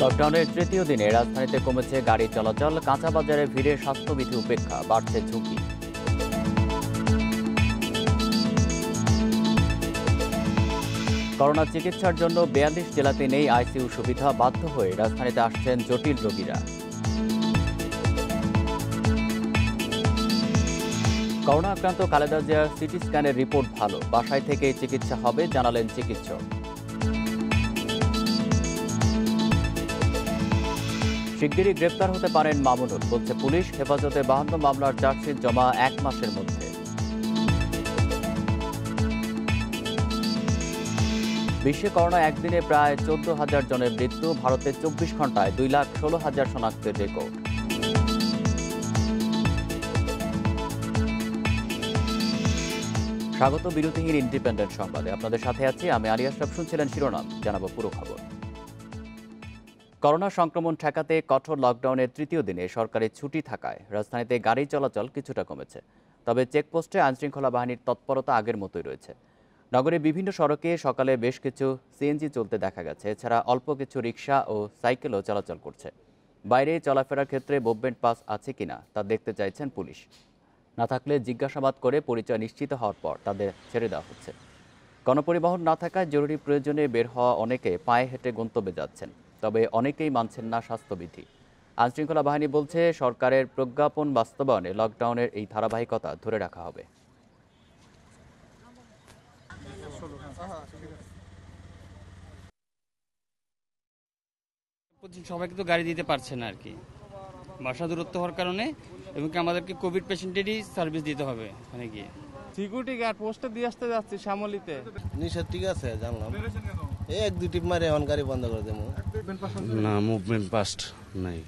লকডাউনের তৃতীয় দিনে রাজধানীতে কমেছে গাড়ি চলাচল, কাঁচা বাজারে ভিড়ে স্বাস্থ্যবিধি উপেক্ষা, বাড়ছে ঝুঁকি। করোনা চিকিৎসার জন্য ৪২ জেলাতে নেই আইসিইউ সুবিধা, বাধ্য হয়ে রাজধানীতে আসছেন জটিল রোগীরা। করোনা আক্রান্ত খালেদা জিয়ার সিটি স্ক্যানের রিপোর্ট ভালো, বাসায় থেকেই চিকিৎসা হবে জানালেন চিকিৎসক। শিগগিরই গ্রেপ্তার হতে পারেন মামুনুল, বলছে পুলিশ। হেফাজতে ৫২ মামলার চার্জশিট জমা ১ মাসের মধ্যে। বিশ্বে করোনা একদিনে প্রায় ১৪,০০০ জনের মৃত্যু, ভারতে ২৪ ঘন্টায় ২,১৬,০০০ শনাক্তের রেকর্ড। স্বাগত বিরতিহীন ইন্ডিপেন্ডেন্ট সংবাদে, আপনাদের সাথে আছি আমি আলী আশরাফ। শুনছিলেন শিরোনাম, জানাবো পুরো খবর। করোনা সংক্রমণ ঠেকাতে কঠোর লকডাউনের তৃতীয় দিনে সরকারি ছুটি থাকায় রাজধানীতে গাড়ি চলাচল কিছুটা কমেছে। তবে চেকপোস্টে আইনশৃঙ্খলা বাহিনীর তৎপরতা আগের মতোই রয়েছে। নগরের বিভিন্ন সড়কে সকালে বেশ কিছু সিএনজি চলতে দেখা গেছে। এছাড়া অল্প কিছু রিকশা ও সাইকেলও চলাচল করছে। বাইরে চলাফেরার ক্ষেত্রে মুভমেন্ট পাস আছে কিনা তা দেখতে চাইছেন পুলিশ। না থাকলে জিজ্ঞাসাবাদ করে পরিচয় নিশ্চিত হওয়ার পর তাদের ছেড়ে দেওয়া হচ্ছে। গণপরিবহন না থাকায় জরুরি প্রয়োজনে বের হওয়া অনেকে পায়ে হেঁটে গন্তব্যে যাচ্ছেন। তবে অনেকেই মানছেন না স্বাস্থ্যবিধি। আইনশৃঙ্খলা বাহিনী বলছে, সরকারের প্রজ্ঞাপন বাস্তবায়নে লকডাউনের এই ধারাবাহিকতা ধরে রাখা হবে। সবাইকে তো গাড়ি দিতে পারছে না আর কি, বাসা দূরত্ব হওয়ার কারণে, এবং আমাদেরকে কোভিড পেশেন্টেরই সার্ভিস দিতে হবে ওখানে গিয়ে। সিকিউরিটি গার্ড পোস্টে দিয়ে আসতে যাচ্ছি শ্যামলিতে। নিষেধ ঠিক আছে, জানলাম এই ১-২ টিপ মারে এখন গাড়ি বন্ধ করে দেবো। না, মুভমেন্ট পাস্ট নাই।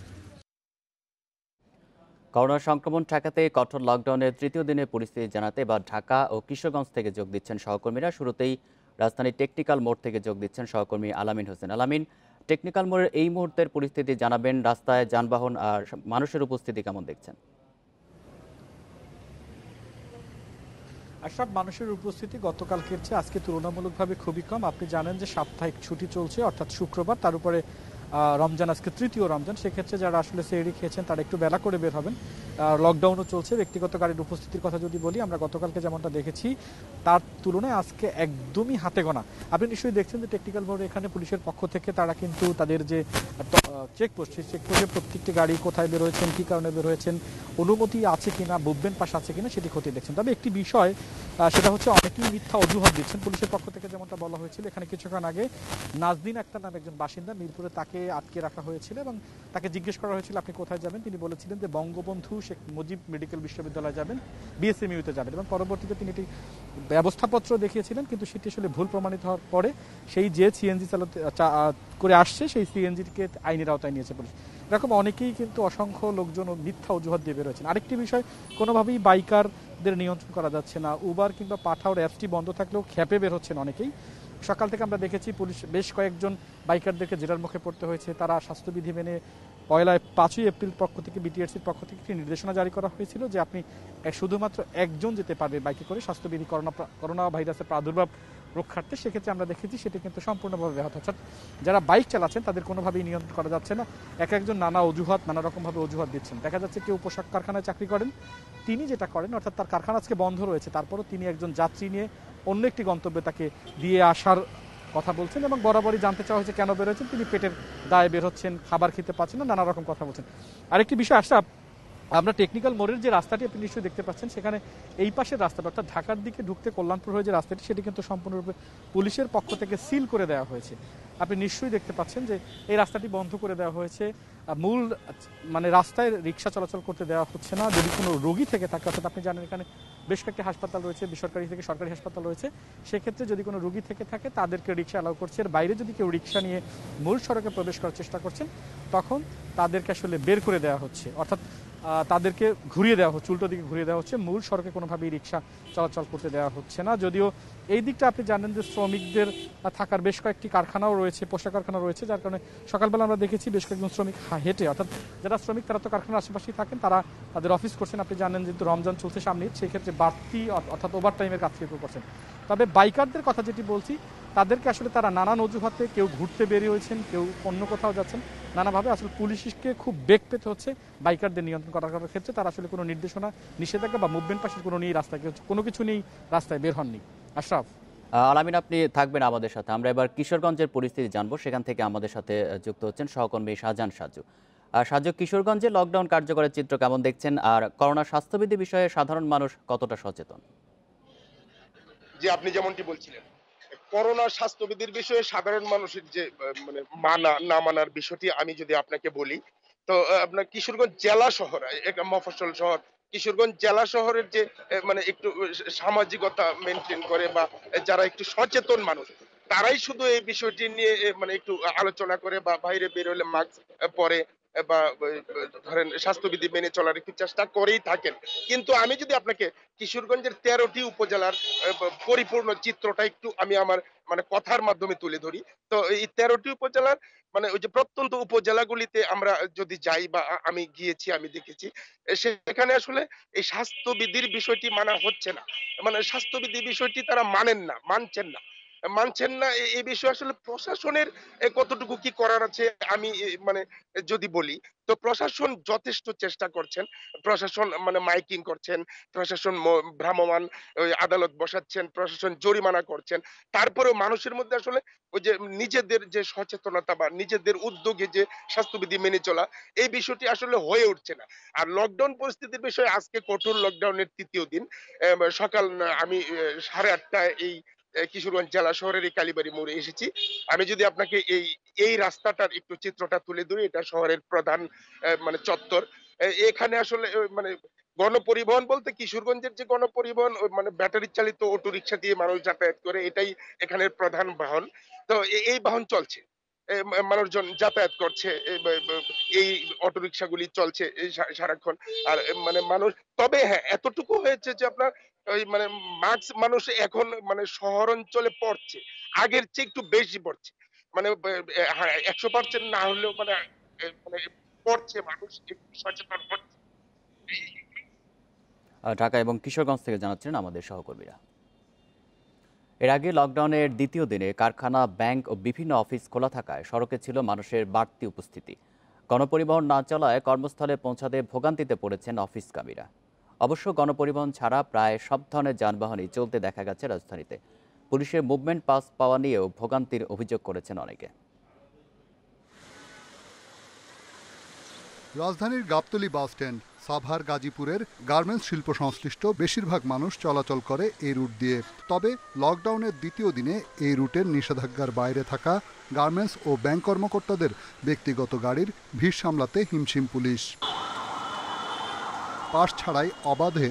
করোনা সংক্রমণ ঠেকাতে কঠোর লকডাউনের তৃতীয় দিনের পরিস্থিতি জানাতে এবার ঢাকা ও কিশোরগঞ্জ থেকে যোগ দিচ্ছেন সহকর্মীরা। শুরুতেই রাজধানীর টেকনিক্যাল মোড় থেকে যোগ দিচ্ছেন সহকর্মী আলামিন হোসেন। আলামিন, টেকনিক্যাল মোড়ের এই মুহূর্তের পরিস্থিতি জানাবেন। রাস্তায় যানবাহন আর মানুষের উপস্থিতি কেমন দেখছেন? সব মানুষের উপস্থিতি গতকালকের চেয়ে আজকে তুলনামূলকভাবে খুবই কম। আপনি জানেন যে সাপ্তাহিক ছুটি চলছে, অর্থাৎ শুক্রবার, তার উপরে রমজান, আজকে তৃতীয় রমজান। সেক্ষেত্রে যারা আসলে সেহরি খেয়েছেন তারা একটু বেলা করে বের হবেন। লকডাউনও চলছে। ব্যক্তিগত গাড়ির উপস্থিতির কথা যদি বলি, আমরা গতকালকে যেমনটা দেখেছি তার তুলনায় আজকে একদমই হাতে গোনা। আপনি নিশ্চয়ই দেখছেন যে টেকনিক্যাল মোড়ে এখানে পুলিশের পক্ষ থেকে তারা কিন্তু তাদের যে চেকপোস্ট, সেই চেকপোস্টে প্রত্যেকটি গাড়ি কোথায় বের হয়েছেন, কী কারণে বের হয়েছেন, অনুমতি আছে কিনা, মুভমেন্ট পাস আছে কিনা সেটি খতিয়ে দেখছেন। তবে একটি বিষয়, সেটা হচ্ছে অনেকেই মিথ্যা অজুহাত দিচ্ছেন পুলিশের পক্ষ থেকে। যেমনটা বলা হয়েছিল, এখানে কিছুক্ষণ আগে নাজদিন আক্তার নামে একজন বাসিন্দা, মিরপুরে, তাকে আটকে রাখা হয়েছিল এবং তাকে জিজ্ঞেস করা হয়েছিল আপনি কোথায় যাবেন। তিনি বলেছিলেন যে বঙ্গবন্ধু শেখ মুজিব মেডিকেল বিশ্ববিদ্যালয়ে যাবেন, বিএসএমইউতে যাবেন, এবং পরবর্তীতে তিনি একটি ব্যবস্থাপত্র দেখিয়েছিলেন, কিন্তু সেটি আসলে ভুল প্রমাণিত হওয়ার পরে সেই যে সিএনজি চালাতে করে আসছে সেই সিএনজিকে আইনের আওতায় নিয়েছে পুলিশ। এরকম অনেকেই কিন্তু অসংখ্য লোকজন মিথ্যা অজুহাত দিয়ে বেরোচ্ছেন। আরেকটি বিষয়, কোনোভাবেই বাইকারদের নিয়ন্ত্রণ করা যাচ্ছে না। উবার কিংবা পাঠাওর অ্যাপসটি বন্ধ থাকলেও খেপে বের হচ্ছেন অনেকেই। সকাল থেকে আমরা দেখেছি পুলিশ বেশ কয়েকজন বাইকারদেরকে জেরার মুখে পড়তে হয়েছে। তারা স্বাস্থ্যবিধি মেনে ৫ই এপ্রিল পক্ষ থেকে বিটিআরসির পক্ষ থেকে একটি নির্দেশনা জারি করা হয়েছিল যে আপনি শুধুমাত্র একজন যেতে পারবে বাইকে করে স্বাস্থ্যবিধি করোনা ভাইরাসের প্রাদুর্ভাব রক্ষার্থে। সেক্ষেত্রে আমরা দেখেছি সেটি কিন্তু সম্পূর্ণভাবে ব্যাহত। অর্থাৎ যারা বাইক চালাচ্ছেন তাদের কোনোভাবেই নিয়ন্ত্রণ করা যাচ্ছে না। একজন নানা অজুহাত, নানা রকমভাবে অজুহাত দিচ্ছেন। দেখা যাচ্ছে কেউ পোশাক কারখানায় চাকরি করেন, তিনি যেটা করেন, অর্থাৎ তার কারখানা আজকে বন্ধ রয়েছে, তারপরও তিনি একজন যাত্রী নিয়ে অন্য একটি গন্তব্যে তাকে দিয়ে আসার কথা বলছেন, এবং বরাবরই জানতে চাওয়া হয়েছে কেন বেরোচ্ছেন। তিনি পেটের দায়ে বের হচ্ছেন, খাবার খেতে পাচ্ছেন না, নানা রকম কথা বলছেন। আরেকটি বিষয়, আশরাফ, আমরা টেকনিক্যাল মোড়ের যে রাস্তাটি আপনি নিশ্চয়ই দেখতে পাচ্ছেন, সেখানে এই পাশের রাস্তাটা, অর্থাৎ ঢাকার দিকে ঢুকতে কল্যাণপুর হয়ে যে রাস্তাটি, সেটি কিন্তু সম্পূর্ণরূপে পুলিশের পক্ষ থেকে সিল করে দেওয়া হয়েছে। আপনি নিশ্চয়ই দেখতে পাচ্ছেন যে এই রাস্তাটি বন্ধ করে দেওয়া হয়েছে। মূল রাস্তায় রিক্সা চলাচল করতে দেওয়া হচ্ছে না। যদি কোনো রোগী থেকে থাকে, অর্থাৎ আপনি জানেন এখানে বেশ কয়েকটি হাসপাতাল রয়েছে, বেসরকারি থেকে সরকারি হাসপাতাল রয়েছে, সেক্ষেত্রে যদি কোনো রোগী থেকে থাকে তাদেরকে রিক্সা অ্যালাউ করছে। এর বাইরে যদি কেউ রিক্সা নিয়ে মূল সড়কে প্রবেশ করার চেষ্টা করছেন, তখন তাদেরকে আসলে বের করে দেওয়া হচ্ছে, অর্থাৎ তাদেরকে ঘুরিয়ে দেওয়া হচ্ছে, উল্টো দিকে ঘুরিয়ে দেওয়া হচ্ছে। মূল সড়কে কোনোভাবেই রিক্সা চলাচল করতে দেওয়া হচ্ছে না। যদিও এই দিকটা আপনি জানেন যে শ্রমিকদের থাকার বেশ কয়েকটি কারখানাও রয়েছে, পোশাক কারখানা রয়েছে, যার কারণে সকালবেলা আমরা দেখেছি বেশ কয়েকজন শ্রমিক হেঁটে, অর্থাৎ যারা শ্রমিক তারা তো কারখানার আশেপাশেই থাকেন, তারা তাদের অফিস করছেন। আপনি জানেন যেহেতু রমজান চলছে সামনে, সেই ক্ষেত্রে বাড়তি অর্থাৎ ওভার টাইমের কাজ কেউ করছেন। তবে বাইকারদের কথা যেটি বলছি, তাদেরকে আসলে তারা নানান অজুহাতে কেউ ঘুরতে বেরিয়ে হয়েছেন, কেউ অন্য কোথাও যাচ্ছেন, নানাভাবে আসলে পুলিশকে খুব বেগ পেতে হচ্ছে বাইকারদের নিয়ন্ত্রণ করার ক্ষেত্রে। তারা আসলে কোনো নির্দেশনা, নিষেধাজ্ঞা বা মুভমেন্ট পাসের কোনো নিয়ে রাস্তায় কোনো কিছু নিয়েই রাস্তায় বের হননি। আশরাফ। আলামিন, আপনি থাকবেন আমাদের সাথে। আমরা এবার কিশোরগঞ্জের পরিস্থিতি জানবো, সেখান থেকে আমাদের সাথে যুক্ত হচ্ছেন সহকর্মী শাহজাহান সাজু। সাজু, কিশোরগঞ্জে লকডাউন কার্যকরের চিত্র কেমন দেখছেন, আর করোনা স্বাস্থ্যবিধি বিষয়ে সাধারণ মানুষ কতটা সচেতন? যে আপনি যেমনটি বলছিলেন, করোনা স্বাস্থ্যবিধির বিষয়ে সাধারণ মানুষের যে মানে মানা না মানার বিষয়টি আমি যদি আপনাকে বলি, তো আপনার কিশোরগঞ্জ জেলা শহর, একটা মফস্বল শহর, কিশোরগঞ্জ জেলা শহরের যে মানে একটু সামাজিকতা মেনটেন করে বা যারা একটু সচেতন মানুষ, তারাই শুধু এই বিষয়টি নিয়ে মানে একটু আলোচনা করে বা বাইরে বের হলে মাস্ক পরে বা ধরেন স্বাস্থ্যবিধি মেনে চলার একটু চেষ্টা করেই থাকেন। কিন্তু আমি যদি আপনাকে কিশোরগঞ্জের 13টি উপজেলার পরিপূর্ণ চিত্রটা একটু আমি আমার মানে কথার মাধ্যমে তুলে ধরি, তো এই 13টি উপজেলার মানে ওই যে প্রত্যন্ত উপজেলাগুলিতে আমরা যদি যাই বা আমি গিয়েছি, আমি দেখেছি সেখানে আসলে এই স্বাস্থ্যবিধির বিষয়টি মানা হচ্ছে না। মানে স্বাস্থ্যবিধি বিষয়টি তারা মানছেন না। এই বিষয়ে আসলে প্রশাসনের কতটুকু কি করার আছে আমি মানে যদি বলি, তো প্রশাসন যথেষ্ট চেষ্টা করছেন। প্রশাসন মানে মাইকিং করছেন, প্রশাসন ভ্রাম্যমাণ ওই আদালত বসাচ্ছেন, প্রশাসন জরিমানা করছেন। তারপরেও মানুষের মধ্যে আসলে ওই যে নিজেদের যে সচেতনতা বা নিজেদের উদ্যোগে যে স্বাস্থ্যবিধি মেনে চলা, এই বিষয়টি আসলে হয়ে উঠছে না। আর লকডাউন পরিস্থিতির বিষয়ে আজকে কঠোর লকডাউনের ৩য় দিন। সকাল আমি 8:30টায় এই কিশোরগঞ্জ জেলা শহরের এই কালীবাড়ি মোড়ে এসেছি। আমি যদি আপনাকে এই রাস্তাটার একটু চিত্রটা তুলে ধরি, এটা শহরের প্রধান মানে চত্বর। এখানে আসলে মানে গণপরিবহন বলতে কিশোরগঞ্জের যে গণপরিবহন মানে ব্যাটারি চালিত অটোরিকশা দিয়ে মানুষ যাতায়াত করে, এটাই এখানের প্রধান বাহন। তো এই বাহন চলছে। মানুষজন যাতায়াত করছে। এই অটোরিকশাগুলি চলছে এই সারাক্ষণ। আর মানে মানুষ, তবে হ্যাঁ, এতটুকু হয়েছে যে আপনার ওই মানে মাস্ক মানুষ এখন মানে শহর অঞ্চলে পড়ছে। আগের চেয়ে একটু বেশি পড়ছে। মানে হ্যাঁ, 100% না হলেও মানে মানে পড়ছে, মানুষ একটু সচেতন হচ্ছে। ঢাকা এবং কিশোরগঞ্জ থেকে জানাচ্ছেন আমাদের সহকর্মীরা। এর আগে লকডাউনের ২য় দিনে কারখানা, ব্যাংক ও বিভিন্ন অফিস খোলা থাকায় সড়কে ছিল মানুষের বাড়তি উপস্থিতি। গণপরিবহন না চলায় কর্মস্থলে পৌঁছাতে ভোগান্তিতে পড়েছেন অফিসকামীরা। অবশ্য গণপরিবহন ছাড়া প্রায় সব ধরনের যানবাহনই চলতে দেখা গেছে রাজধানীতে। পুলিশের মুভমেন্ট পাস পাওয়া নিয়েও ভোগান্তির অভিযোগ করেছেন অনেকে। রাজধানীর গাবতলী বাসস্ট্যান্ড, সাভার, গাজীপুরের গার্মেন্টস শিল্প সংশ্লিষ্ট বেশিরভাগ মানুষ চলাচল করে এই রুট দিয়ে। তবে লকডাউনের ২য় দিনে এই রুটের নিষেধাজ্ঞার বাইরে থাকা গার্মেন্টস ও ব্যাংক কর্মকর্তাদের ব্যক্তিগত গাড়ির ভিড় সামলাতে হিমশিম পুলিশ। পাস ছাড়াই অবাধে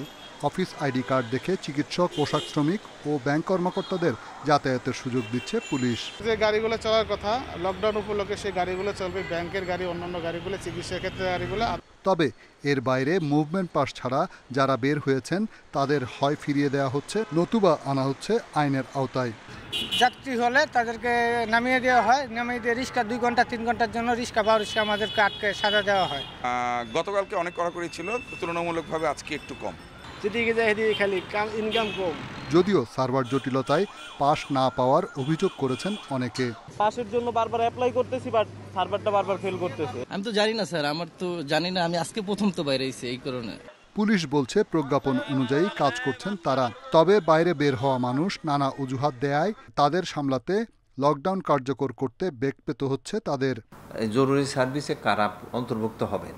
অফিস আইডি কার্ড দেখে চিকিৎসক, পোশাক শ্রমিক ও ব্যাংক কর্মকর্তাদের যাতায়াতের সুযোগ দিচ্ছে পুলিশ। যে গাড়িগুলো চলার কথা লকডাউন উপলক্ষে সেই গাড়িগুলো চলবে, ব্যাংকের গাড়ি, অন্যান্য গাড়িগুলো, চিকিৎসা ক্ষেত্রে গাড়িগুলো। তবে এর বাইরে মুভমেন্ট পাস ছাড়া যারা বের হয়েছেন তাদের হয় ফিরিয়ে দেওয়া হচ্ছে, নতুবা আনা হচ্ছে আইনের আওতায়। যাত্রী হলে তাদেরকে নামিয়ে দেওয়া হয়, নামিয়ে দিয়ে রিক্সা 2 ঘন্টা 3 ঘন্টার জন্য রিক্সা বা রিক্সা আমাদেরকে আটকে সাজা দেওয়া হয়। গতকালকে অনেক কড়াকড়ি ছিল, তুলনামূলকভাবে আজকে একটু কম। যেদিকে যায় সেদিকে খালি ইনকাম কম। যদিও সার্ভার জটিলতায় পাস না পাওয়ার অভিযোগ করেছেন অনেকে। পাসের জন্য বারবার অ্যাপ্লাই করতেছি, বাট সার্ভারটা বারবার ফেল করতেছে। আমি তো জানি না স্যার, আমার তো জানি না, আমি আজকে প্রথম তো বাইরে এসেছি এই কারণে। পুলিশ বলছে প্রজ্ঞাপন অনুযায়ী কাজ করছেন তারা। তবে বাইরে বের হওয়া মানুষ নানা অজুহাত দেয়ায় তাদের সামলাতে লকডাউন কার্যকর করতে বেগ পেতে হচ্ছে তাদের। জরুরি সার্ভিসে কারা অন্তর্ভুক্ত হবেন,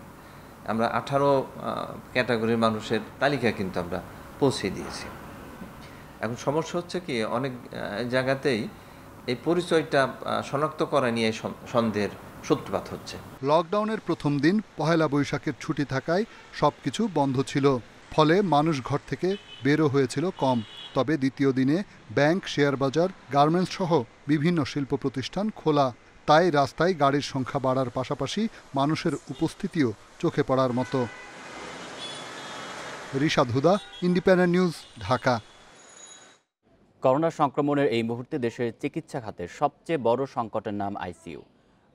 আমরা 18 ক্যাটাগরির মানুষের তালিকা কিন্তু আমরা পৌঁছে দিয়েছি। এখন সমস্যা হচ্ছে কি, অনেক জায়গাতেই এই পরিচয়টা শনাক্ত করা নিয়ে সন্দেহের সূত্রপাত হচ্ছে। লকডাউনের প্রথম দিন পহেলা বৈশাখের ছুটি থাকায় সবকিছু বন্ধ ছিল, ফলে মানুষ ঘর থেকে বেরো হয়েছিল কম। তবে ২য় দিনে ব্যাংক, শেয়ার বাজার, গার্মেন্টস সহ বিভিন্ন শিল্প প্রতিষ্ঠান খোলা। তাই রাস্তায় গাড়ির সংখ্যা বাড়ার পাশাপাশি মানুষের উপস্থিতিও চোখে পড়ার মতো। রিশাদ হুদা, ইন্ডিপেন্ডেন্ট নিউজ, ঢাকা। করোনা সংক্রমণের এই মুহূর্তে দেশের চিকিৎসা খাতের সবচেয়ে বড় সংকটের নাম আইসিইউ।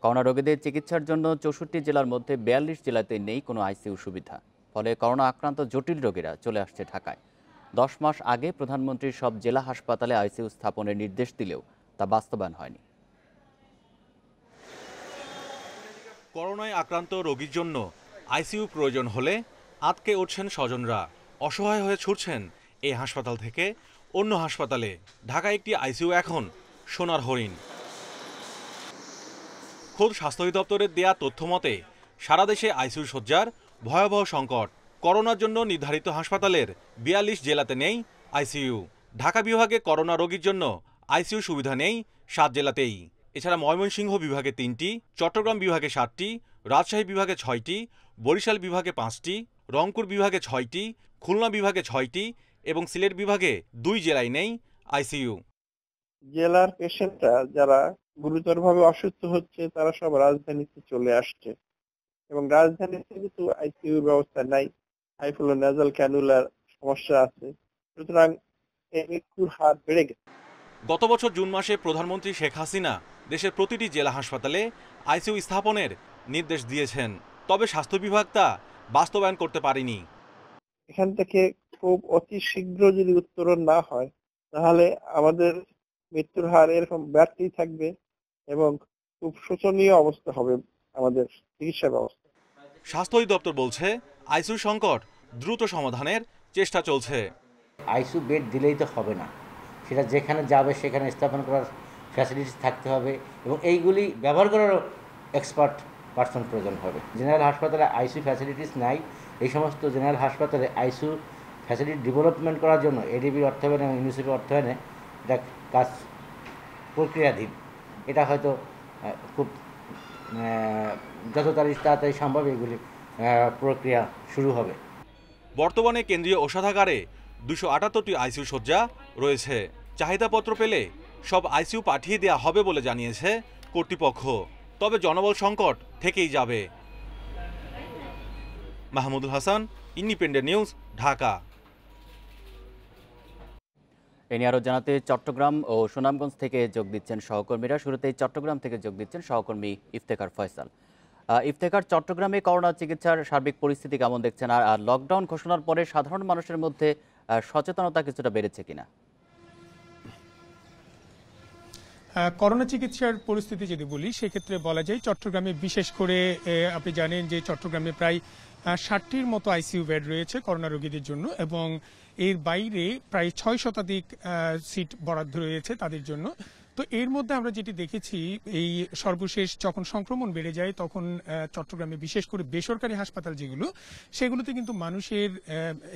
করোনা রোগীদের চিকিৎসার জন্য 64 জেলার মধ্যে 42 জেলাতে নেই কোনো আইসিইউ সুবিধা। ফলে করোনা আক্রান্ত জটিল রোগীরা চলে আসছে ঢাকায়। 10 মাস আগে প্রধানমন্ত্রী সব জেলা হাসপাতালে আইসিইউ স্থাপনের নির্দেশ দিলেও তা বাস্তবায়ন হয়নি। করোনায় আক্রান্ত রোগীর জন্য আইসিইউ প্রয়োজন হলে আটকে উঠছেন স্বজনরা, অসহায় হয়ে ছুটছেন এই হাসপাতাল থেকে অন্য হাসপাতালে। ঢাকায় একটি আইসিইউ এখন সোনার হরিণ। খোদ স্বাস্থ্য অধিদপ্তরের দেয়া তথ্য মতে সারা দেশে আইসিইউ শয্যার ভয়াবহ সংকট। করোনার জন্য নির্ধারিত হাসপাতালের ৪২ জেলাতে নেই আইসিইউ। ঢাকা বিভাগে করোনা রোগীর জন্য আইসিইউ সুবিধা নেই ৭ জেলাতেই। এছাড়া ময়মনসিংহ বিভাগে ৩টি, চট্টগ্রাম বিভাগে ৭টি, রাজশাহী বিভাগে ৬টি, বরিশাল বিভাগে ৫টি, রংপুর বিভাগে ৬টি, খুলনা বিভাগে ৬টি এবং সিলেট বিভাগে ২ জেলায় নেই আইসিইউ। জেলার পেশেন্টরা যারা গুরুতরভাবে অসুস্থ হচ্ছে তারা সব রাজধানীতে চলে আসছে এবং রাজধানীতে কিন্তু আইসিইউ ব্যবস্থা নাই, হাইফ্লো নেজাল ক্যানুলার সমস্যা আছে, সুতরাং এই মৃত্যুর হার বেড়ে গেছে। গত বছর জুন মাসে প্রধানমন্ত্রী শেখ হাসিনা দেশের প্রতিটি জেলা হাসপাতালে আইসিইউ স্থাপনের নির্দেশ দিয়েছেন, তবে স্বাস্থ্য বিভাগ তা বাস্তবায়ন করতে পারেনি। এখান থেকে খুব অতি শীঘ্র যদি উত্তরণ না হয় তাহলে আমাদের মৃত্যুর হার এরকম বাড়তেই থাকবে এবং খুব শোচনীয় অবস্থা হবে আমাদের চিকিৎসা ব্যবস্থা। স্বাস্থ্য অধিদপ্তর বলছে আইসিইউ সংকট দ্রুত সমাধানের চেষ্টা চলছে। আইসিইউ বেড দিলেই তো হবে না, সেটা যেখানে যাবে সেখানে স্থাপন করার ফ্যাসিলিটিস থাকতে হবে এবং এইগুলি ব্যবহার করারও এক্সপার্ট পারসন প্রয়োজন হবে। জেনারেল হাসপাতালে আইসিইউ ফ্যাসিলিটিস নাই, এই সমস্ত জেনারেল হাসপাতালে আইসিইউ ফ্যাসিলিটি ডেভেলপমেন্ট করার জন্য এডিবির অর্থায়নে এবং ইউনিসেফের অর্থায়নে এটা কাজ প্রক্রিয়াধীন। এটা হয়তো খুব যত তাড়াতাড়ি সম্ভব এগুলি প্রক্রিয়া শুরু হবে। বর্তমানে কেন্দ্রীয় ঔষধাগারে 278টি আইসিইউ শয্যা রয়েছে। চাহিদাপত্র পেলে সব আইসিইউ পাঠিয়ে দেওয়া হবে বলে জানিয়েছে কর্তৃপক্ষ। তবে জনবল সংকট থেকেই যাবে। Mahmudul Hasan, independent news, Dhaka. এ নিয়ে আরও জানাতে চট্টগ্রাম ও সুনামগঞ্জ থেকে যোগ দিচ্ছেন সহকর্মীরা। শুরুতেই চট্টগ্রাম থেকে যোগ দিচ্ছেন সহকর্মী ইফতেখার ফয়সাল। ইফতেখার, চট্টগ্রামে করোনা চিকিৎসার সার্বিক পরিস্থিতি কেমন দেখছেন, আর লকডাউন ঘোষণার পরে সাধারণ মানুষের মধ্যে সচেতনতা কিছুটা বেড়েছে কিনা? করোনা চিকিৎসার পরিস্থিতি যদি বলি সেক্ষেত্রে বলা যায় চট্টগ্রামে বিশেষ করে আপনি জানেন যে চট্টগ্রামে প্রায় 60টির মতো আইসিইউ বেড রয়েছে করোনা রোগীদের জন্য এবং এর বাইরে প্রায় 6 শতাধিক সিট বরাদ্দ রয়েছে তাদের জন্য। তো এর মধ্যে আমরা যেটি দেখেছি এই সর্বশেষ যখন সংক্রমণ বেড়ে যায় তখন চট্টগ্রামে বিশেষ করে বেসরকারি হাসপাতাল যেগুলো সেগুলোতে কিন্তু মানুষের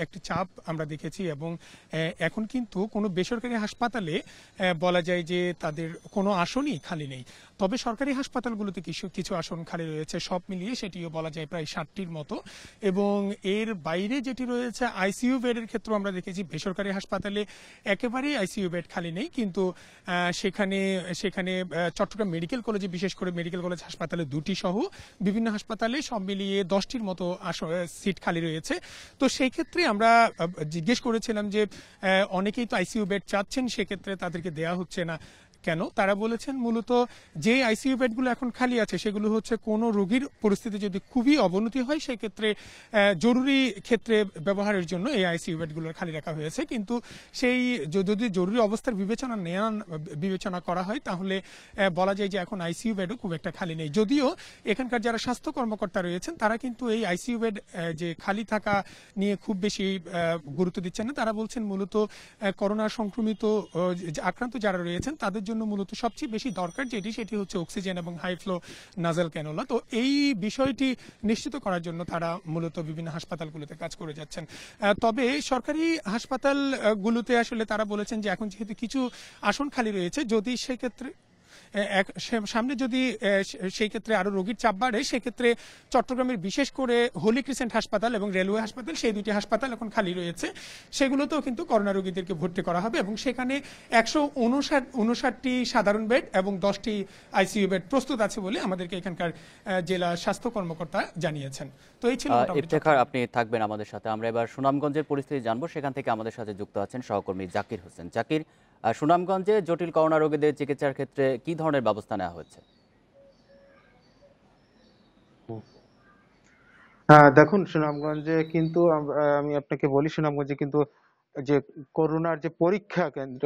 একটি চাপ আমরা দেখেছি এবং এখন কিন্তু কোনো বেসরকারি হাসপাতালে বলা যায় যে তাদের কোনো আসনই খালি নেই। তবে সরকারি হাসপাতালগুলোতে কিছু আসন খালি রয়েছে, সব মিলিয়ে সেটিও বলা যায় প্রায় 60টির মতো। এবং এর বাইরে যেটি রয়েছে আইসিইউ বেডের ক্ষেত্রে আমরা দেখেছি বেসরকারি হাসপাতালে একেবারেই আইসিইউ বেড খালি নেই, কিন্তু সেখানে চট্টগ্রাম মেডিকেল কলেজে বিশেষ করে মেডিকেল কলেজ হাসপাতালে 2টি সহ বিভিন্ন হাসপাতালে সব মিলিয়ে 10টির মতো সিট খালি রয়েছে। তো সেই ক্ষেত্রে আমরা জিজ্ঞেস করেছিলাম যে অনেকেই তো আইসিইউ বেড চাচ্ছেন, সেক্ষেত্রে তাদেরকে দেয়া হচ্ছে না কেন। তারা বলেছেন মূলত যে আইসিইউ বেডগুলো এখন খালি আছে সেগুলো হচ্ছে কোনো রোগীর পরিস্থিতি যদি খুবই অবনতি হয় সেক্ষেত্রে জরুরি ক্ষেত্রে ব্যবহারের জন্য এই আইসিইউ বেডগুলো খালি রাখা হয়েছে, কিন্তু সেই যদি জরুরি অবস্থার বিবেচনা করা হয় তাহলে বলা যায় যে এখন আইসিইউ বেডও খুব একটা খালি নেই। যদিও এখানকার যারা স্বাস্থ্য কর্মকর্তা রয়েছেন তারা কিন্তু এই আইসিইউ বেড যে খালি থাকা নিয়ে খুব বেশি গুরুত্ব দিচ্ছেন না। তারা বলছেন মূলত করোনা সংক্রমিত আক্রান্ত যারা রয়েছেন তাদের জন্য মূলত সবচেয়ে বেশি দরকার সেটি হচ্ছে অক্সিজেন এবং হাই ফ্লো নাজাল ক্যানুলা। তো এই বিষয়টি নিশ্চিত করার জন্য তারা মূলত বিভিন্ন হাসপাতালগুলোতে কাজ করে যাচ্ছেন। তবে সরকারি হাসপাতালগুলোতে আসলে তারা বলেছেন যে এখন যেহেতু কিছু আসন খালি রয়েছে, যদি সেক্ষেত্রে সামনে যদি সেই ক্ষেত্রে আরো রোগীর চাপ বাড়ে সেক্ষেত্রে চট্টগ্রামের বিশেষ করে হোলি ক্রিসেন্ট হাসপাতাল এবং রেলওয়ে হাসপাতাল, সেই 2টি হাসপাতাল এখন খালি রয়েছে, সেগুলোতেও কিন্তু করোনা রোগীদেরকে ভর্তি করা হবে এবং সেখানে 159টি সাধারণ বেড এবং 10টি আইসিইউ বেড প্রস্তুত আছে বলে আমাদেরকে এখানকার জেলা স্বাস্থ্য কর্মকর্তা জানিয়েছেন। তো এই ছিল ইফতেখার, আপনি থাকবেন আমাদের সাথে। আমরা এবার সুনামগঞ্জের পরিস্থিতি জানবো, সেখান থেকে আমাদের সাথে যুক্ত আছেন সহকর্মী জাকির হোসেন। জাকির, সুনামগঞ্জে জটিল করোনা রোগীদের চিকিৎসার ক্ষেত্রে কি ধরনের ব্যবস্থা নেওয়া হচ্ছে? দেখুন সুনামগঞ্জে কিন্তু আমি আপনাকে বলি সুনামগঞ্জে কিন্তু যে করোনার যে পরীক্ষা কেন্দ্র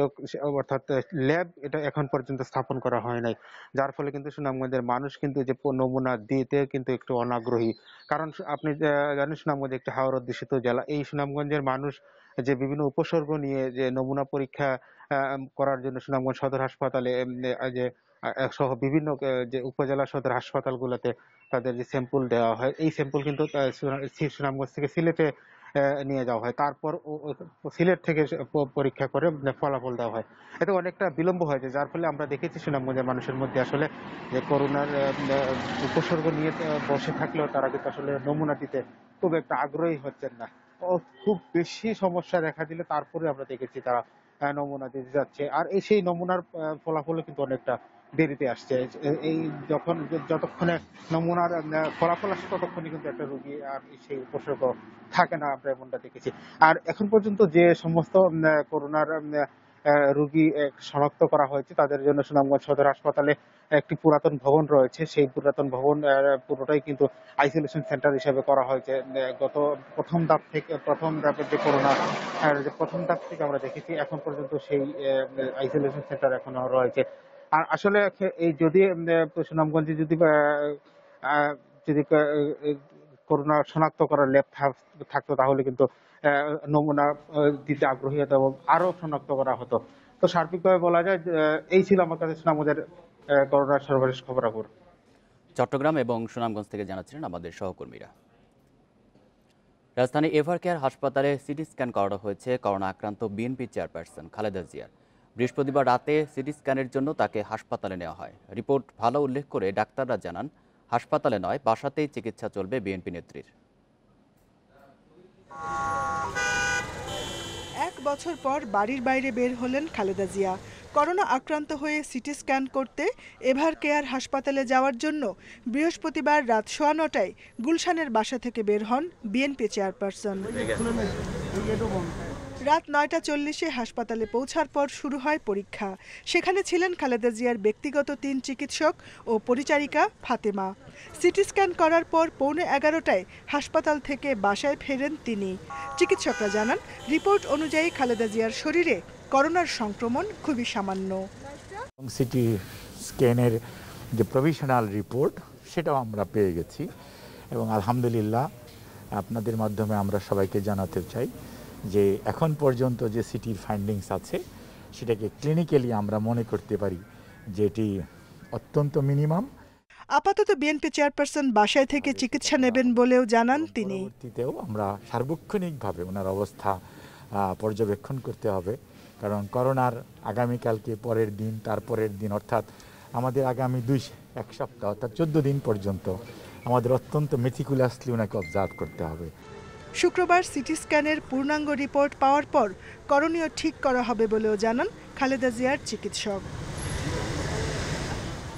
অর্থাৎ ল্যাব এটা এখন পর্যন্ত স্থাপন করা হয় নাই, যার ফলে কিন্তু সুনামগঞ্জের মানুষ কিন্তু যে নমুনা দিতে কিন্তু একটু অনাগ্রহী। কারণ আপনি জানেন সুনামগঞ্জ একটি হাওর অধ্যুষিত জেলা। এই সুনামগঞ্জের মানুষ যে বিভিন্ন উপসর্গ নিয়ে যে নমুনা পরীক্ষা করার জন্য সুনামগঞ্জ সদর হাসপাতালে যে সহ বিভিন্ন যে উপজেলা সদর হাসপাতালগুলোতে তাদের যে স্যাম্পল দেওয়া হয়, এই স্যাম্পল কিন্তু সুনামগঞ্জ থেকে সিলেটে নিয়ে যাওয়া হয়, তারপর সিলেট থেকে পরীক্ষা করে ফলাফল দেওয়া হয়। এতে অনেকটা বিলম্ব হয়েছে, যার ফলে আমরা দেখেছি সুনামগঞ্জের মানুষের মধ্যে আসলে যে করোনার উপসর্গ নিয়ে বসে থাকলেও তারা কিন্তু আসলে নমুনা দিতে খুব একটা আগ্রহী হচ্ছেন না। খুব বেশি সমস্যা দেখা দিলে তারপরে আমরা দেখেছি তারা নমুনা দিতে যাচ্ছে, আর সেই নমুনার ফলাফলও কিন্তু অনেকটা দেরিতে আসছে। এই যতক্ষণে নমুনার ফলাফল আসে ততক্ষণে কিন্তু একটা রোগী আর সেই উপসর্গ থাকে না, আমরা এমনটা দেখেছি। আর এখন পর্যন্ত যে সমস্ত করোনার রোগী শনাক্ত করা হয়েছে তাদের জন্য সুনামগঞ্জ সদর হাসপাতালে একটি পুরাতন ভবন রয়েছে, সেই পুরাতন ভবন পুরোটাই কিন্তু আইসোলেশন সেন্টার হিসেবে করা হয়েছে। গত প্রথম ধাপের যে করোনা প্রথম ধাপ থেকে আমরা দেখেছি এখন পর্যন্ত সেই আইসোলেশন সেন্টার এখনো রয়েছে। আর আসলে এই যদি সুনামগঞ্জে যদি করোনা শনাক্ত করার ল্যাব থাকতো তাহলে কিন্তু নমুনা দিতে আগ্রহী হতো এবং আরো শনাক্ত করা হতো। তো সার্বিকভাবে বলা যায় এই ছিল আমার কাছে সুনামগঞ্জের করোনার সর্বশেষ খবরাখবর। চট্টগ্রাম এবং সুনামগঞ্জ থেকে জানাচ্ছিলেন আমাদের সহকর্মীরা। রাজধানী এভারকেয়ার হাসপাতালে সিটি স্ক্যান করানো হয়েছে করোনা আক্রান্ত বিএনপি চেয়ারপারসন খালেদা জিয়ার। বৃহস্পতিবার রাতে সিটি স্ক্যানের জন্য তাকে হাসপাতালে নেওয়া হয়। রিপোর্ট ভালো উল্লেখ করে ডাক্তাররা জানান হাসপাতালে নয়, বাসাতেই চিকিৎসা চলবে বিএনপি নেত্রীর। 1 বছর পর বাড়ির বাইরে বের হলেন খালেদা জিয়া। করোনা আক্রান্ত হয়ে সিটি স্ক্যান করতে এভারকেয়ার হাসপাতালে যাওয়ার জন্য বৃহস্পতিবার রাত 9:15টায় গুলশানের বাসা থেকে বের হন বিএনপি চেয়ারপারসন। রাত 9:40-এ হাসপাতালে পৌঁছার পর শুরু হয় পরীক্ষা। সেখানে ছিলেন খালেদা জিয়ার ব্যক্তিগত 3 চিকিৎসক ও পরিচারিকা ফাতেমা। সিটি স্ক্যান করার পর 11:15টায় হাসপাতাল থেকে বাসায় ফেরেন তিনি। চিকিৎসকরা জানান রিপোর্ট অনুযায়ী খালেদা জিয়ার শরীরে করোনার সংক্রমণ খুবই সামান্য। সিটি স্ক্যানের যে প্রভিশনাল রিপোর্ট সেটাও আমরা পেয়ে গেছি এবং আলহামদুলিল্লাহ আপনাদের মাধ্যমে আমরা সবাইকে জানাতে চাই যে এখন পর্যন্ত যে সিটির ফাইন্ডিংস আছে সেটাকে ক্লিনিক্যালি আমরা মনে করতে পারি যে এটি অত্যন্ত মিনিমাম। আপাতত বিএনপি চেয়ারপারসন বাসায় থেকে চিকিৎসা নেবেন বলেও জানান তিনি। পরবর্তীতেও আমরা সার্বক্ষণিকভাবে ওনার অবস্থা পর্যবেক্ষণ করতে হবে, কারণ করোনার আগামীকালকে পরের দিন তারপরের দিন অর্থাৎ আমাদের আগামী 1 সপ্তাহ অর্থাৎ 14 দিন পর্যন্ত আমাদের অত্যন্ত মেটিকুলাসলি ওনাকে অবজার্ভ করতে হবে। শুক্রবার সিটি স্ক্যানের পূর্ণাঙ্গ রিপোর্ট পাওয়ার পর করণীয় ঠিক করা হবে বলেও জানান খালেদা জিয়ার চিকিৎসক।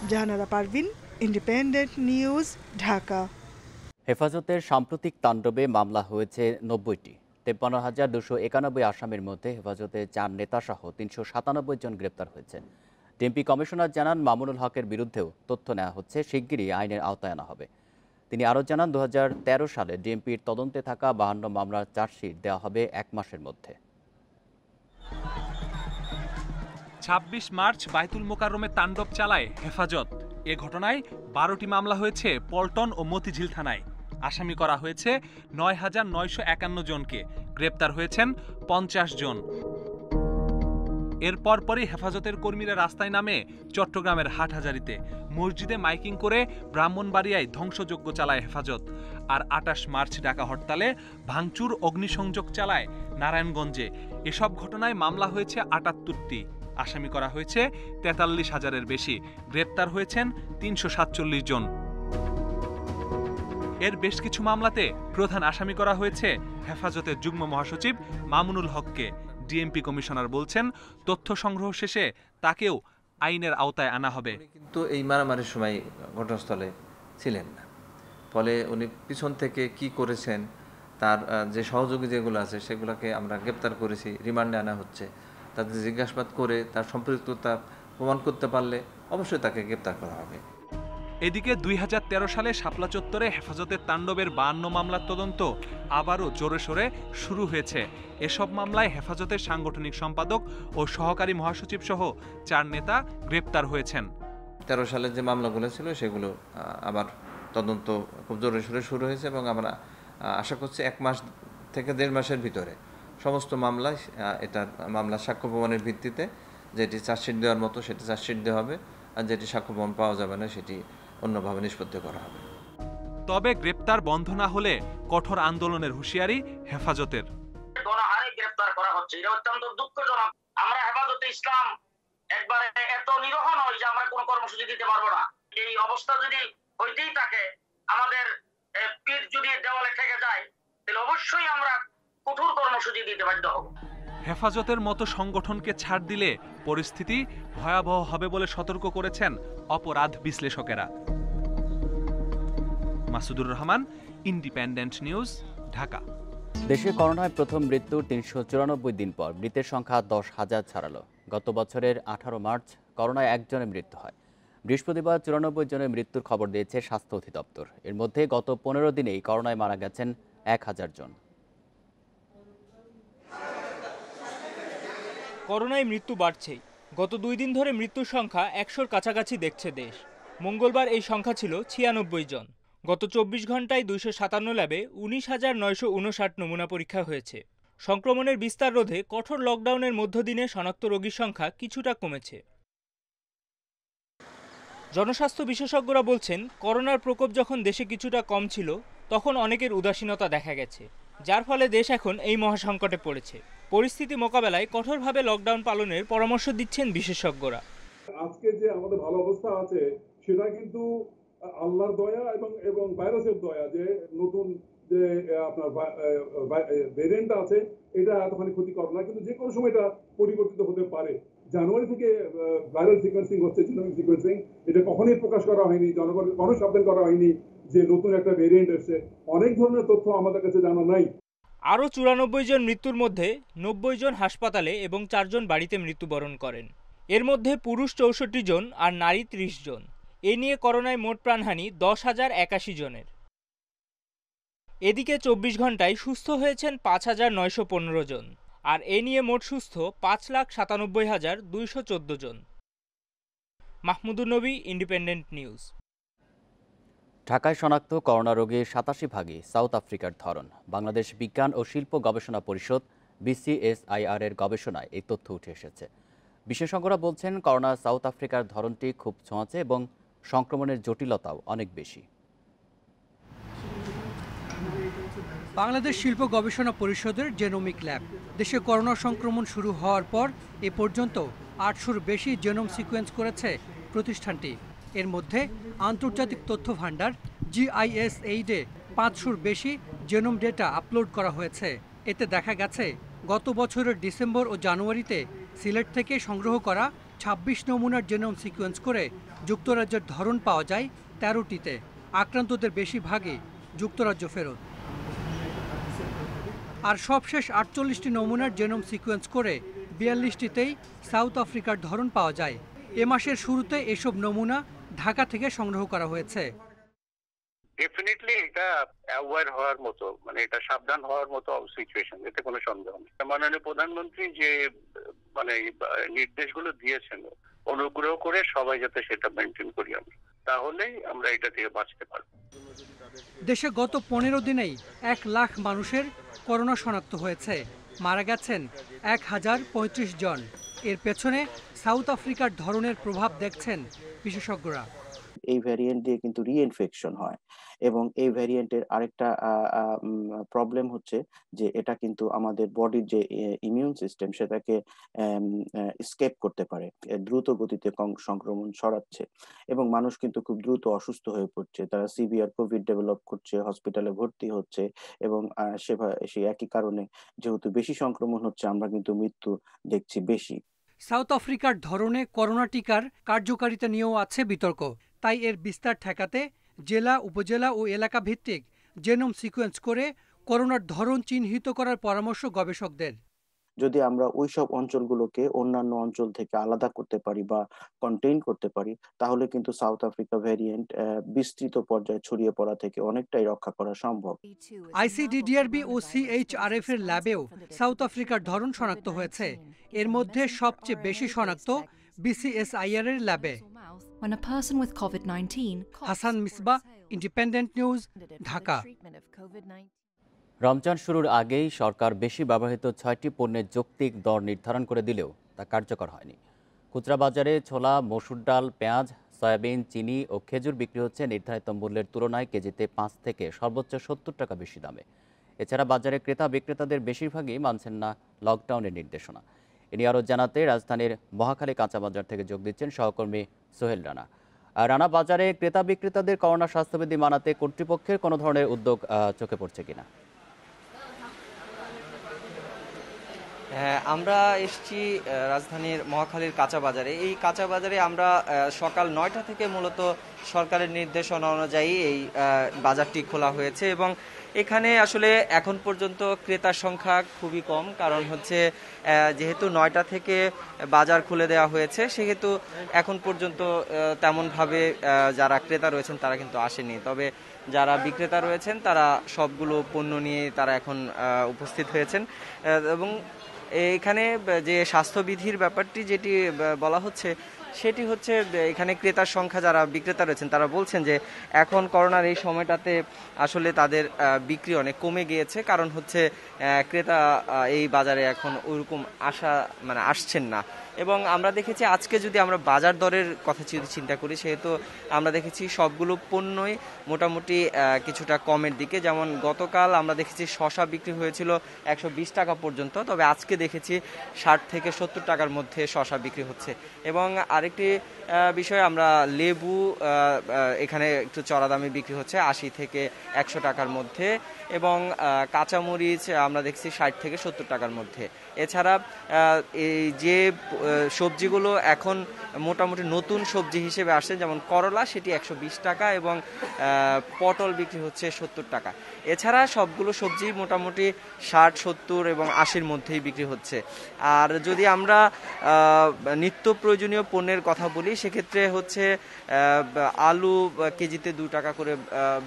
Jahanara Parvin, Independent news, Dhaka. হেফাজতের সাম্প্রতিক তাণ্ডবে মামলা হয়েছে 90টি। 53,291 আসামির মধ্যে হেফাজতে 4 নেতাসহ 397 জন গ্রেপ্তার হয়েছে। ডিএমপি কমিশনার জানান মামুনুল হকের বিরুদ্ধেও তথ্য নেওয়া হচ্ছে, শিগগিরই আইনের আওতায় আনা হবে। তিনি আরও জানান 2013 সালে ডিএমপির তদন্তে থাকা 52 মামলার চার্জশিট দেওয়া হবে 1 মাসের মধ্যে। 26 মার্চ বাইতুল মোকাররমে তাণ্ডব চালায় হেফাজত। এ ঘটনায় 12টি মামলা হয়েছে পল্টন ও মতিঝিল থানায়। আসামি করা হয়েছে 9,951 জনকে, গ্রেপ্তার হয়েছেন 50 জন। এর পরপরই হেফাজতের কর্মীরা রাস্তায় নামে চট্টগ্রামের হাটহাজারীতে, মসজিদে মাইকিং করে ব্রাহ্মণবাড়িয়ায় ধ্বংসযজ্ঞ চালায় হেফাজত। আর 28 মার্চ ডাকা হরতালে ভাঙচুর, অগ্নিসংযোগ চালায় নারায়ণগঞ্জে। এসব ঘটনায় মামলা হয়েছে 78টি, আসামি করা হয়েছে 43,000-এর বেশি, গ্রেপ্তার হয়েছেন 347 জন। এর বেশ কিছু মামলাতে প্রধান আসামি করা হয়েছে হেফাজতের যুগ্ম মহাসচিব মামুনুল হককে। ডিএমপি কমিশনার বলছেন তথ্য সংগ্রহ শেষে তাকেও আইনের আওতায় আনা হবে। কিন্তু এই মারামারির সময় ঘটনাস্থলে ছিলেন না, ফলে উনি পিছন থেকে কি করেছেন তার যে সহযোগী যেগুলো আছে সেগুলোকে আমরা গ্রেপ্তার করেছি, রিমান্ডে আনা হচ্ছে। তাদের জিজ্ঞাসাবাদ করে তার সম্পৃক্ততা প্রমাণ করতে পারলে অবশ্যই তাকে গ্রেপ্তার করা হবে। এদিকে 2013 সালে শাপলা চত্বরে হেফাজতের তাণ্ডবের 52 মামলার তদন্ত আবারও জোরে সোরে শুরু হয়েছে। এসব মামলায় হেফাজতের সাংগঠনিক সম্পাদক ও সহকারী মহাসচিব সহ 4 নেতা গ্রেপ্তার হয়েছেন। 13 সালে যে মামলাগুলো ছিল সেগুলো আবার তদন্ত খুব জোরে সোরে শুরু হয়েছে এবং আমরা আশা করছি 1 মাস থেকে 1.5 মাসের ভিতরে সমস্ত মামলায় মামলার সাক্ষ্য প্রমাণের ভিত্তিতে যেটি চার্জশিট দেওয়ার মতো সেটি চার্জশিট দেওয়া হবে, আর যেটি সাক্ষ্য প্রমাণ পাওয়া যাবে না সেটি অন্যভাবে নিষ্পত্তি করা হবে। তবে গ্রেপ্তার বন্ধ না হলে কঠোর আন্দোলনের হুঁশিয়ারি হেফাজতের। গণহারে গ্রেপ্তার করা হচ্ছে, এটা অত্যন্ত দুঃখজনক। আমরা হেফাজতে ইসলাম একবারে এত নিরহ নয় যে আমরা কোনো কর্মসূচি দিতে পারবো না। এই অবস্থা যদি হইতেই থাকে, আমাদের পিঠ যদি দেওয়ালে ঠেকে যায়, তাহলে অবশ্যই আমরা কঠোর কর্মসূচি দিতে বাধ্য হব। হেফাজতের মতো সংগঠনকে ছাড় দিলে পরিস্থিতি ভয়াবহ হবে বলে সতর্ক করেছেন অপরাধ বিশ্লেষকেরা। Masudur Rahman, independent news, Dhaka. দেশে করোনায় প্রথম মৃত্যুর 394 দিন পর মৃতের সংখ্যা 10,000 ছাড়ালো। গত বছরের 18 মার্চ করোনায় 1 জনের মৃত্যু হয়। বৃহস্পতিবার 94 জনের মৃত্যুর খবর দিয়েছে স্বাস্থ্য অধিদপ্তর। এর মধ্যে গত 15 দিনেই করোনায় মারা গেছেন 1000 জন। করোনায় মৃত্যু বাড়ছেই। গত 2 দিন ধরে মৃত্যুর সংখ্যা 100-র কাছাকাছি দেখছে দেশ। মঙ্গলবার এই সংখ্যা ছিল 96 জন। গত 24 ঘন্টায় 257 ল্যাবে 19,959 নমুনা পরীক্ষা হয়েছে। সংক্রমণের বিস্তার রোধে কঠোর লকডাউনের মধ্যদিনে শনাক্ত রোগীর সংখ্যা কিছুটা কমেছে। জনস্বাস্থ্য বিশেষজ্ঞরা বলছেন, করোনার প্রকোপ যখন দেশে কিছুটা কম ছিল, তখন অনেকের উদাসীনতা দেখা গেছে, যার ফলে দেশ এখন এই মহাসংকটে পড়েছে। পরিস্থিতি মোকাবেলায় কঠোরভাবে লকডাউন পালনের পরামর্শ দিচ্ছেন বিশেষজ্ঞরা। আজকে যে আমাদের ভালো অবস্থা আছে সেটা কিন্তু আল্লাহর দয়া এবং ভাইরাসের দয়া, যে নতুন যে আপনার ভেরিয়েন্ট আছে এটা এতখানি ক্ষতি করে না, কিন্তু যে কোনো সময় এটা পরিবর্তিত হতে পারে। জানুয়ারি থেকে ভাইরাল সিকোয়েন্সিং হচ্ছে, জিনোমিক সিকোয়েন্সিং, এটা কখনোই প্রকাশ করা হয়নি, জনগণের কোনো সাবধান করা হয়নি যে নতুন একটা ভেরিয়েন্ট এসেছে। অনেক ধরনের তথ্য আমাদের কাছে জানা নাই। আরও 94 জন মৃত্যুর মধ্যে 90 জন হাসপাতালে এবং 4 জন বাড়িতে মৃত্যুবরণ করেন। এর মধ্যে পুরুষ 64 জন আর নারী 30 জন। এ নিয়ে করোনায় মোট প্রাণহানি 10,081 জনের। এদিকে 24 ঘন্টায় সুস্থ হয়েছেন 5,915 জন, আর এ নিয়ে মোট সুস্থ 5,97,214 জন। মাহমুদুর নবী, ইন্ডিপেন্ডেন্ট নিউজ। ঢাকায় শনাক্ত করোনা রোগীর 87 ভাগই সাউথ আফ্রিকার ধরন। বাংলাদেশ বিজ্ঞান ও শিল্প গবেষণা পরিষদ BCSIR এর গবেষণায় এই তথ্য উঠে এসেছে। বিশেষজ্ঞরা বলছেন, করোনা সাউথ আফ্রিকার ধরনটি খুব ছোঁয়াচে এবং সংক্রমণের জটিলতাও অনেক বেশি। বাংলাদেশ শিল্প গবেষণা পরিষদের জেনোমিক ল্যাব দেশে করোনা সংক্রমণ শুরু হওয়ার পর এ পর্যন্ত 800-র বেশি জেনোম সিকোয়েন্স করেছে প্রতিষ্ঠানটি। এর মধ্যে আন্তর্জাতিক তথ্য ভান্ডার GIS-8-এ 500-র বেশি জেনোম ডেটা আপলোড করা হয়েছে। এতে দেখা গেছে, গত বছরের ডিসেম্বর ও জানুয়ারিতে সিলেট থেকে সংগ্রহ করা 26 নমুনার জেনোম সিকোয়েন্স করে যুক্তরাজ্যের ধরন পাওয়া যায় 13টিতে। আক্রান্তদের বেশিরভাগই যুক্তরাজ্য ফেরত। আর সবশেষ 48টি নমুনার জেনোম সিকোয়েন্স করে 42টিতেই সাউথ আফ্রিকার ধরন পাওয়া যায়। এ মাসের শুরুতে এসব নমুনা ঢাকা থেকে সংগ্রহ করা হয়েছে। ডেফিনেটলি এটা অ্যাওয়ার হওয়ার মতো, মানে এটা সাবধান হওয়ার মতো সিচুয়েশন, এতে কোনো সন্দেহ নেই। মাননীয় প্রধানমন্ত্রী যে নির্দেশগুলো দিয়েছেন, অনুগ্রহ করে সবাই যাতে সেটা মেনটেন করি আমরা, তাহলেই আমরা এটা থেকে বাঁচতে পারবো। দেশে গত 15 দিনেই 1 লাখ মানুষের করোনা শনাক্ত হয়েছে। মারা গেছেন 1035 জন। এর পেছনে সাউথ আফ্রিকার ধরনের প্রভাব দেখছেন বিশেষজ্ঞরা। এই ভ্যারিয়েন্ট দিয়ে কিন্তু রিইনফেকশন হয় এবং এই ভ্যারিয়েন্টের আরেকটা প্রবলেম হচ্ছে যে এটা কিন্তু আমাদের বডির যে ইমিউন সিস্টেম সেটাকে স্কেপ করতে পারে, দ্রুত গতিতে সংক্রমণ ছড়াচ্ছে এবং মানুষ কিন্তু খুব দ্রুত অসুস্থ হয়ে পড়ছে। তারা সিভিয়ার কোভিড ডেভেলপ করছে, হসপিটালে ভর্তি হচ্ছে এবং সেই একই কারণে যেহেতু বেশি সংক্রমণ হচ্ছে, আমরা কিন্তু মৃত্যু দেখছি বেশি। সাউথ আফ্রিকার ধরনে করোনা টিকার কার্যকারিতা নিয়েও আছে বিতর্ক। তাই এর বিস্তার ঠেকাতে জেলা, উপজেলা ও এলাকা ভিত্তিক জেনোম সিকোয়েন্স করে করোনার ধরন চিহ্নিত করার পরামর্শ গবেষকদের। যদি আমরা ওইসব অঞ্চলগুলোকে অন্যান্য অঞ্চল থেকে আলাদা করতে পারি বা কন্টেইন করতে পারি, তাহলে কিন্তু সাউথ আফ্রিকা ভ্যারিয়েন্ট বিস্তৃত পর্যায়ে ছড়িয়ে পড়া থেকে অনেকটাই রক্ষা করা সম্ভব। আইসিডিডিআরবি ও সিএইচআরএফ এর ল্যাবেও সাউথ আফ্রিকার ধরন শনাক্ত হয়েছে। এর মধ্যে সবচেয়ে বেশি শনাক্ত বিসিএসআইআর এর ল্যাবে। Hasan Misbah, independent news, Dhaka. রমজান শুরুর আগেই সরকার বেশি ব্যবহৃত 6টি পণ্যের যৌক্তিক দর নির্ধারণ করে দিলেও তা কার্যকর হয়নি। খুচরা বাজারে ছোলা, মসুর ডাল, পেঁয়াজ, সয়াবিন, চিনি ও খেজুর বিক্রি হচ্ছে নির্ধারিত মূল্যের তুলনায় কেজিতে 5 থেকে সর্বোচ্চ 70 টাকা বেশি দামে। এছাড়া বাজারে ক্রেতা বিক্রেতাদের বেশিরভাগই মানছেন না লকডাউনের নির্দেশনা। এ নিয়ে আরও জানাতে রাজধানীর মহাখালী কাঁচা বাজার থেকে যোগ দিচ্ছেন সহকর্মী সোহেল রানা। রানা, বাজারে ক্রেতা বিক্রেতাদের করোনা স্বাস্থ্যবিধি মানাতে কর্তৃপক্ষের কোনো ধরনের উদ্যোগ চোখে পড়ছে কিনা? হ্যাঁ, আমরা এসেছি রাজধানীর মহাখালীর কাঁচা বাজারে। এই কাঁচা বাজারে আমরা সকাল 9টা থেকে মূলত সরকারের নির্দেশনা অনুযায়ী এই বাজারটি খোলা হয়েছে এবং এখানে আসলে এখন পর্যন্ত ক্রেতার সংখ্যা খুবই কম। কারণ হচ্ছে যেহেতু 9টা থেকে বাজার খুলে দেওয়া হয়েছে, সেহেতু এখন পর্যন্ত তেমনভাবে যারা ক্রেতা রয়েছেন তারা কিন্তু আসেনি। তবে যারা বিক্রেতা রয়েছেন তারা সবগুলো পণ্য নিয়ে তারা এখন উপস্থিত হয়েছেন এবং এখানে যে স্বাস্থ্যবিধির ব্যাপারটি যেটি বলা হচ্ছে সেটি হচ্ছে এখানে ক্রেতার সংখ্যা, যারা বিক্রেতা রয়েছেন তারা বলছেন যে এখন করোনার এই সময়টাতে আসলে তাদের বিক্রি অনেক কমে গিয়েছে। কারণ হচ্ছে ক্রেতা এই বাজারে এখন ওইরকম আসছেন না। এবং আমরা দেখেছি আজকে যদি আমরা বাজার দরের কথা যদি চিন্তা করি, সেহেতু আমরা দেখেছি সবগুলো পণ্যই মোটামুটি কিছুটা কমের দিকে। যেমন গতকাল আমরা দেখেছি শসা বিক্রি হয়েছিল 120 টাকা পর্যন্ত, তবে আজকে দেখেছি 60 থেকে 70 টাকার মধ্যে শসা বিক্রি হচ্ছে। এবং আরেকটি বিষয়, আমরা লেবু এখানে একটু চড়া দামে বিক্রি হচ্ছে 80 থেকে 100 টাকার মধ্যে এবং কাঁচামরিচ আমরা দেখছি 60 থেকে 70 টাকার মধ্যে। এছাড়া এই যে সবজিগুলো এখন মোটামুটি নতুন সবজি হিসেবে আসছে, যেমন করলা সেটি 120 টাকা এবং পটল বিক্রি হচ্ছে 70 টাকা। এছাড়া সবগুলো সবজি মোটামুটি 60, 70 এবং 80-র মধ্যেই বিক্রি হচ্ছে। আর যদি আমরা নিত্য প্রয়োজনীয় পণ্যের কথা বলি, সেক্ষেত্রে হচ্ছে আলু কেজিতে 2 টাকা করে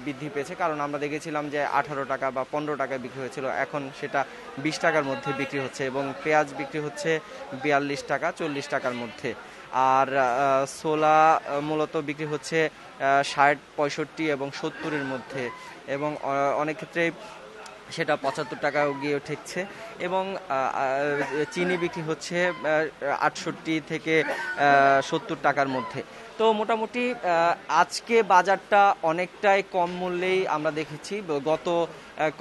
বৃদ্ধি পেয়েছে। কারণ আমরা দেখেছিলাম যে 18 টাকা বা 15 টাকা বিক্রি হয়েছিল, এখন সেটা 20 টাকার মধ্যে বিক্রি হচ্ছে এবং পেঁয়াজ বিক্রি হচ্ছে 42 টাকা 40 টাকার মধ্যে। আর ছোলা মূলত বিক্রি হচ্ছে 60, 65 এবং 70-এর মধ্যে এবং অনেক ক্ষেত্রে সেটা 75 টাকাও গিয়ে ঠেকছে এবং চিনি বিক্রি হচ্ছে 68 থেকে 70 টাকার মধ্যে। তো মোটামুটি আজকে বাজারটা অনেকটাই কম মূল্যেই আমরা দেখেছি। গত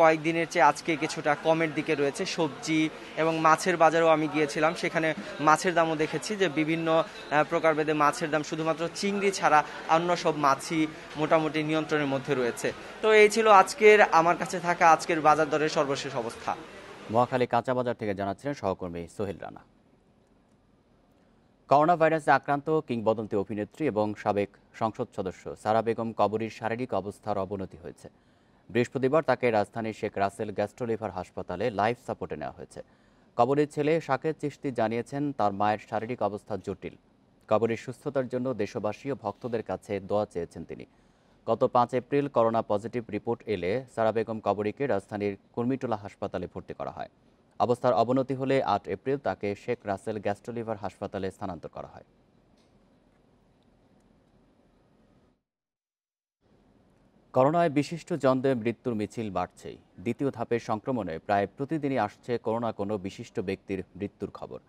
কয়েকদিনের চেয়ে আজকে কিছুটা কমের দিকে রয়েছে। সবজি এবং মাছের বাজারেও আমি গিয়েছিলাম, সেখানে মাছের দামও দেখেছি যে বিভিন্ন প্রকারভেদে মাছের দাম, শুধুমাত্র চিংড়ি ছাড়া অন্য সব মাছই মোটামুটি নিয়ন্ত্রণের মধ্যে রয়েছে। তো এই ছিল আজকের আমার কাছে থাকা আজকের বাজার দরের সর্বশেষ অবস্থা। মহাখালী কাঁচা বাজার থেকে জানাচ্ছিলেন সহকর্মী সোহেল রানা। করোনা ভাইরাসে আক্রান্ত কিংবদন্তি অভিনেত্রী এবং সাবেক সংসদ সদস্য সারা বেগম কবরীর শারীরিক অবস্থার অবনতি হয়েছে। বৃহস্পতিবার তাকে রাজধানীর শেখ রাসেল গ্যাস্ট্রোলিভার হাসপাতালে লাইফ সাপোর্টে নেওয়া হয়েছে। কবরীর ছেলে শাকের চিশতি জানিয়েছেন তার মায়ের শারীরিক অবস্থা জটিল। কবরীর সুস্থতার জন্য দেশবাসী ও ভক্তদের কাছে দোয়া চেয়েছেন তিনি। গত 5 এপ্রিল করোনা পজিটিভ রিপোর্ট এলে সারা বেগম কবরীকে রাজধানীর কুর্মিটোলা হাসপাতালে ভর্তি করা হয়। অবস্থার অবনতি হলে 8 এপ্রিল তাকে শেখ রাসেল গ্যাস্ট্রোলিভার হাসপাতালে স্থানান্তর করা হয়। করোনায় বিশিষ্ট জনদের মৃত্যুর মিছিল বাড়ছেই। দ্বিতীয় ধাপের সংক্রমণে প্রায় প্রতিদিনই আসছে কোনো বিশিষ্ট ব্যক্তির মৃত্যুর খবর।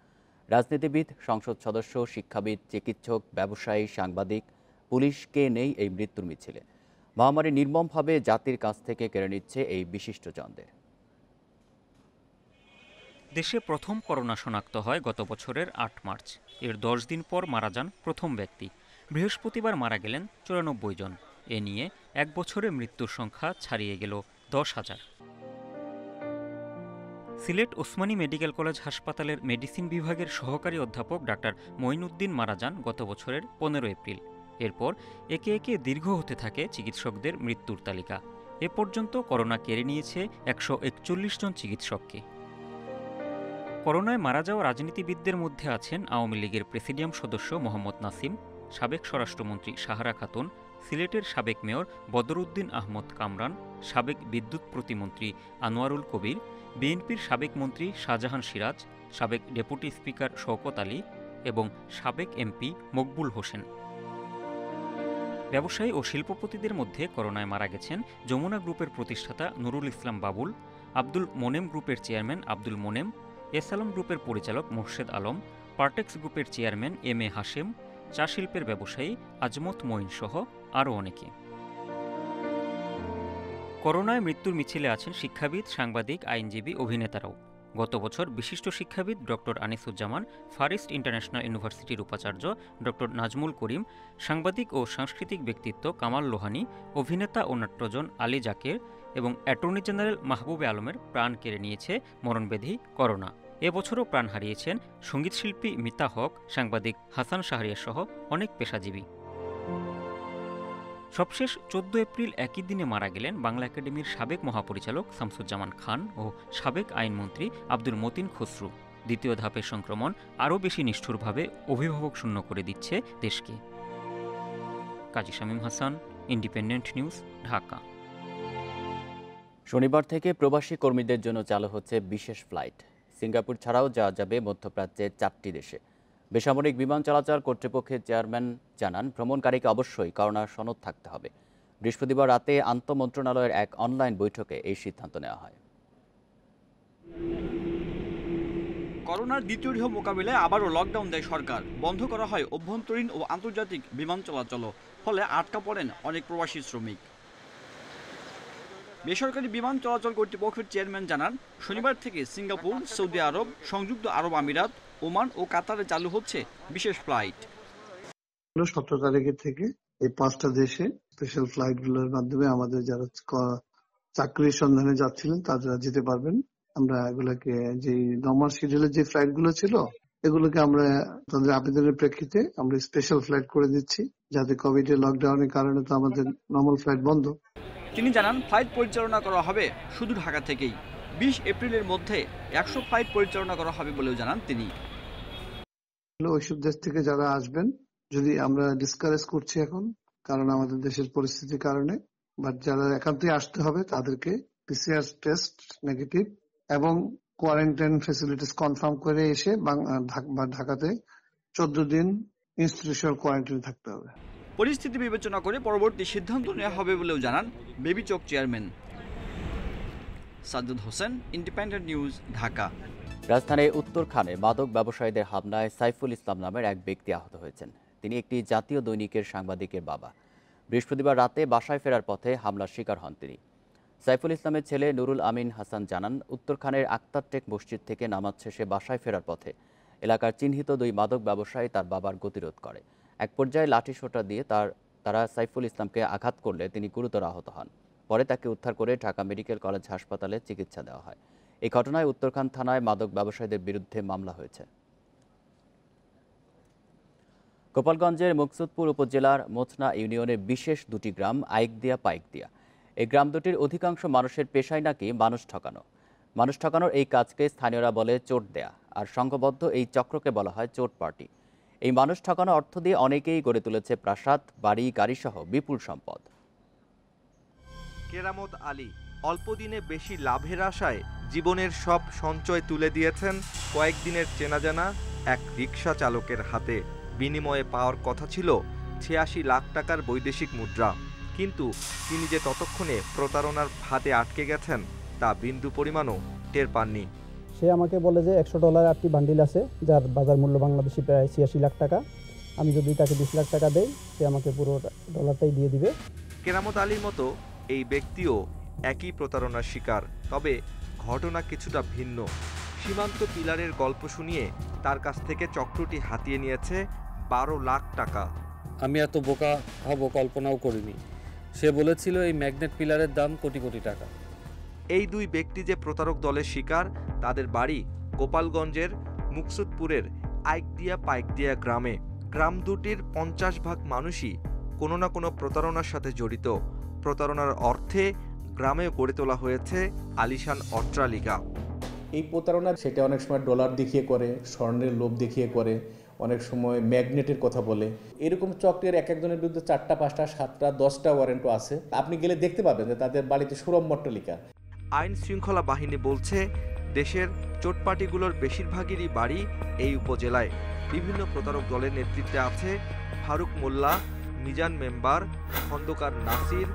রাজনীতিবিদ, সংসদ সদস্য, শিক্ষাবিদ, চিকিৎসক, ব্যবসায়ী, সাংবাদিক, পুলিশ কে নেই এই মৃত্যুর মিছিলে। মহামারী নির্মমভাবে জাতির কাছ থেকে কেড়ে নিচ্ছে এই বিশিষ্ট জনদের। দেশে প্রথম করোনা শনাক্ত হয় গত বছরের 8 মার্চ। এর 10 দিন পর মারা যান প্রথম ব্যক্তি। বৃহস্পতিবার মারা গেলেন 94 জন। এ নিয়ে 1 বছরে মৃত্যুর সংখ্যা ছাড়িয়ে গেল 10,000। সিলেট ওসমানী মেডিকেল কলেজ হাসপাতালের মেডিসিন বিভাগের সহকারী অধ্যাপক ডাক্তার মঈনুদ্দিন মারা যান গত বছরের 15 এপ্রিল। এরপর একে একে দীর্ঘ হতে থাকে চিকিৎসকদের মৃত্যুর তালিকা। এ পর্যন্ত করোনা কেড়ে নিয়েছে 141 জন চিকিৎসককে। করোনায় মারা যাওয়া রাজনীতিবিদদের মধ্যে আছেন আওয়ামী লীগের প্রেসিডিয়াম সদস্য মোহাম্মদ নাসিম, সাবেক স্বরাষ্ট্রমন্ত্রী সাহারা খাতুন, সিলেটের সাবেক মেয়র বদরউদ্দিন আহমদ কামরান, সাবেক বিদ্যুৎ প্রতিমন্ত্রী আনোয়ারুল কবির, বিএনপির সাবেক মন্ত্রী শাহজাহান সিরাজ, সাবেক ডেপুটি স্পিকার শওকত আলী এবং সাবেক এমপি মকবুল হোসেন। ব্যবসায়ী ও শিল্পপতিদের মধ্যে করোনায় মারা গেছেন যমুনা গ্রুপের প্রতিষ্ঠাতা নুরুল ইসলাম বাবুল, আব্দুল মোনেম গ্রুপের চেয়ারম্যান আব্দুল মোনেম, এসালম গ্রুপের পরিচালক মোর্শেদ আলম, পার্টেক্স গ্রুপের চেয়ারম্যান এম এ হাশেম, চা শিল্পের ব্যবসায়ী আজমত মঈন সহ আরও অনেকে। করোনায় মৃত্যুর মিছিলে আছেন শিক্ষাবিদ, সাংবাদিক, আইনজীবী, অভিনেতারাও। গত বছর বিশিষ্ট শিক্ষাবিদ doctor Anisuzzaman, Far East International ইউনিভার্সিটির উপাচার্য ডক্টর নাজমুল করিম, সাংবাদিক ও সাংস্কৃতিক ব্যক্তিত্ব কামাল লোহানী, অভিনেতা ও নাট্যজন আলী জাকের এবং অ্যাটর্নি জেনারেল মাহবুবে আলমের প্রাণ কেড়ে নিয়েছে মরণব্যাধি করোনা। এবছরও প্রাণ হারিয়েছেন সঙ্গীতশিল্পী মিতা হক, সাংবাদিক হাসান শাহরিয়ার সহ অনেক পেশাজীবী। সবশেষ 14 এপ্রিল একই দিনে মারা গেলেন বাংলা একাডেমির সাবেক মহাপরিচালক শামসুজ্জামান খান ও সাবেক আইনমন্ত্রী আব্দুল মতিন খসরু। দ্বিতীয় ধাপের সংক্রমণ আরও বেশি নিষ্ঠুরভাবে অভিভাবক শূন্য করে দিচ্ছে দেশকে। কাজী শামীম হাসান, ইন্ডিপেন্ডেন্ট নিউজ, ঢাকা। শনিবার থেকে প্রবাসী কর্মীদের জন্য চালু হচ্ছে বিশেষ ফ্লাইট। সিঙ্গাপুর ছাড়াও যাওয়া যাবে মধ্যপ্রাচ্যের 4টি দেশে। বেসামরিক বিমান চলাচল কর্তৃপক্ষের চেয়ারম্যান জানান, ভ্রমণকারীকে অবশ্যই করোনা সনদ থাকতে হবে। বৃহস্পতিবার রাতে আন্তঃমন্ত্রণালয়ের এক অনলাইন বৈঠকে এই সিদ্ধান্ত নেওয়া হয়। করোনার দ্বিতীয় ঢেউ মোকাবিলায় আবারও লকডাউন দেয় সরকার। বন্ধ করা হয় অভ্যন্তরীণ ও আন্তর্জাতিক বিমান চলাচল, ফলে আটকা পড়েন অনেক প্রবাসী শ্রমিক। বেসরকারি বিমান চলাচল কর্তৃপক্ষের চেয়ারম্যান জানান, শনিবার থেকে সিঙ্গাপুর, সৌদি আরব, সংযুক্ত আরব আমিরাত, ওমান ও কাতারে চালু হচ্ছে বিশেষ ফ্লাইট। 17 তারিখের থেকে এই 5টা দেশে স্পেশাল ফ্লাইট গুলোর মাধ্যমে আমাদের যারা চাকরির সন্ধানে যাচ্ছিলেন তারা যেতে পারবেন। আমরা এগুলোকে যে নরমাল শিডিউলের যে ফ্লাইট গুলো ছিল এগুলোকে আমরা তাদের আবেদনের প্রেক্ষিতে আমরা স্পেশাল ফ্লাইট করে দিচ্ছি, যাতে কোভিড এর লকডাউনের কারণে তো আমাদের নরমাল ফ্লাইট বন্ধ। তিনি জানান, ফ্লাইট পরিচালনা করা হবে শুধু ঢাকা থেকেই। 20 এপ্রিলের মধ্যে 100 ফ্লাইট পরিচালনা করা হবে বলেও জানান তিনি। ওইসব দেশ থেকে যারা আসবেন, যদি আমরা ডিসকারেজ করছি এখন, কারণ আমাদের দেশের পরিস্থিতির কারণে, বাট যারা একান্তই আসতে হবে তাদেরকে পিসিআর টেস্ট নেগেটিভ এবং কোয়ারেন্টাইন ফ্যাসিলিটিস কনফার্ম করে এসে ঢাকাতে 14 দিন ইনস্টিটিউশনাল কোয়ারেন্টাইনে থাকতে হবে। পরিস্থিতি বিবেচনা করে পরবর্তী সিদ্ধান্ত নেওয়া হবে বলেও জানান বেবি চক chairman. Sajjad Hossain, independent news, Dhaka. রাজধানীর উত্তরখানে মাদক ব্যবসায়ীদের হামলায় সাইফুল ইসলাম নামের এক ব্যক্তি আহত হয়েছেন। তিনি একটি জাতীয় দৈনিকের সাংবাদিকের বাবা। বৃহস্পতিবার রাতে বাসায় ফেরার পথে হামলার শিকার হন তিনি। সাইফুল ইসলামের ছেলে নুরুল আমিন হাসান জানান, উত্তরখানের আক্তার টেক মসজিদ থেকে নামাজ শেষে বাসায় ফেরার পথে এলাকার চিহ্নিত 2 মাদক ব্যবসায়ী তার বাবার গতিরোধ করে। এক পর্যায়ে লাঠিসোঁটা দিয়ে তারা সাইফুল ইসলামকে আঘাত করলে তিনি গুরুতর আহত হন। পরে তাকে উদ্ধার করে ঢাকা মেডিকেল কলেজ হাসপাতালে চিকিৎসা দেওয়া হয়। এই ঘটনায় উত্তরখান থানায় মাদক ব্যবসায়ীদের বিরুদ্ধে মামলা হয়েছে। গোপালগঞ্জের মুকসুদপুর উপজেলার মোচনা ইউনিয়নের বিশেষ 2টি গ্রাম আইকদিয়া পাইকদিয়া। এই গ্রাম দুটির অধিকাংশ মানুষের পেশায় নাকি মানুষ ঠকানো। মানুষ ঠকানোর এই কাজকে স্থানীয়রা বলে চোট দেয়া, আর সংঘবদ্ধ এই চক্রকে বলা হয় চোট পার্টি। এই মানুষ ঠকানো অর্থ দিয়ে অনেকেই গড়ে তুলেছে প্রাসাদ, বাড়ি, গাড়িসহ বিপুল সম্পদ। কেরামত আলী অল্প দিনে বেশি লাভের আশায় জীবনের সব সঞ্চয় তুলে দিয়েছেন কয়েকদিনের চেনাজানা এক রিকশা চালকের হাতে। বিনিময়ে পাওয়ার কথা ছিল 86 লাখ টাকার বৈদেশিক মুদ্রা, কিন্তু তিনি যে ততক্ষণে প্রতারণার ফাঁদে আটকে গেছেন তা বিন্দু পরিমাণও টের পাননি। সে আমাকে বলে যে $100 8টি বান্ডিল আছে, যার বাজার মূল্য বাংলাদেশি প্রায় 86 লাখ টাকা। আমি যদি তাকে 20 লাখ টাকা দেই, সে আমাকে পুরো ডলারটাই দিয়ে দিবে। কেরামত আলীর মতো এই ব্যক্তিও একই প্রতারণার শিকার, তবে ঘটনা কিছুটা ভিন্ন। সীমান্ত পিলারের গল্প শুনিয়ে তার কাছ থেকে চক্রটি হাতিয়ে নিয়েছে 12 লাখ টাকা। আমি এত বোকা হব কল্পনাও করিনি। সে বলেছিল এই ম্যাগনেট পিলারের দাম কোটি কোটি টাকা। এই 2 ব্যক্তি যে প্রতারক দলের শিকার, তাদের বাড়ি গোপালগঞ্জের মুকসুদপুরের আইকদিয়া পাইকদিয়া গ্রামে। গ্রাম দুটির 50% মানুষই কোনো না কোনো প্রতারণার সাথে জড়িত। প্রতারণার অর্থে গ্রামে গড়ে তোলা হয়েছে আলিশান অট্টালিকা। এই প্রতারণা সেটা অনেক সময় ডলার দেখিয়ে করে, স্বর্ণের লোভ দেখিয়ে করে, অনেক সময় ম্যাগনেটের কথা বলে। এরকম চক্রের এক একজনের বিরুদ্ধে 4টা 5টা 7টা 10টা ওয়ারেন্টও আছে। আপনি গেলে দেখতে পাবেন যে তাদের বাড়িতে সুরম মট্টলিকা। আইন শৃঙ্খলা বাহিনী বলছে দেশের চোটপাটিগুলোর বেশিরভাগেরই বাড়ি এই উপজেলায়। বিভিন্ন প্রতারক দলের নেতৃত্বে আছে ফারুক মোল্লা, মিজান মেম্বার, খন্দকার নাসির,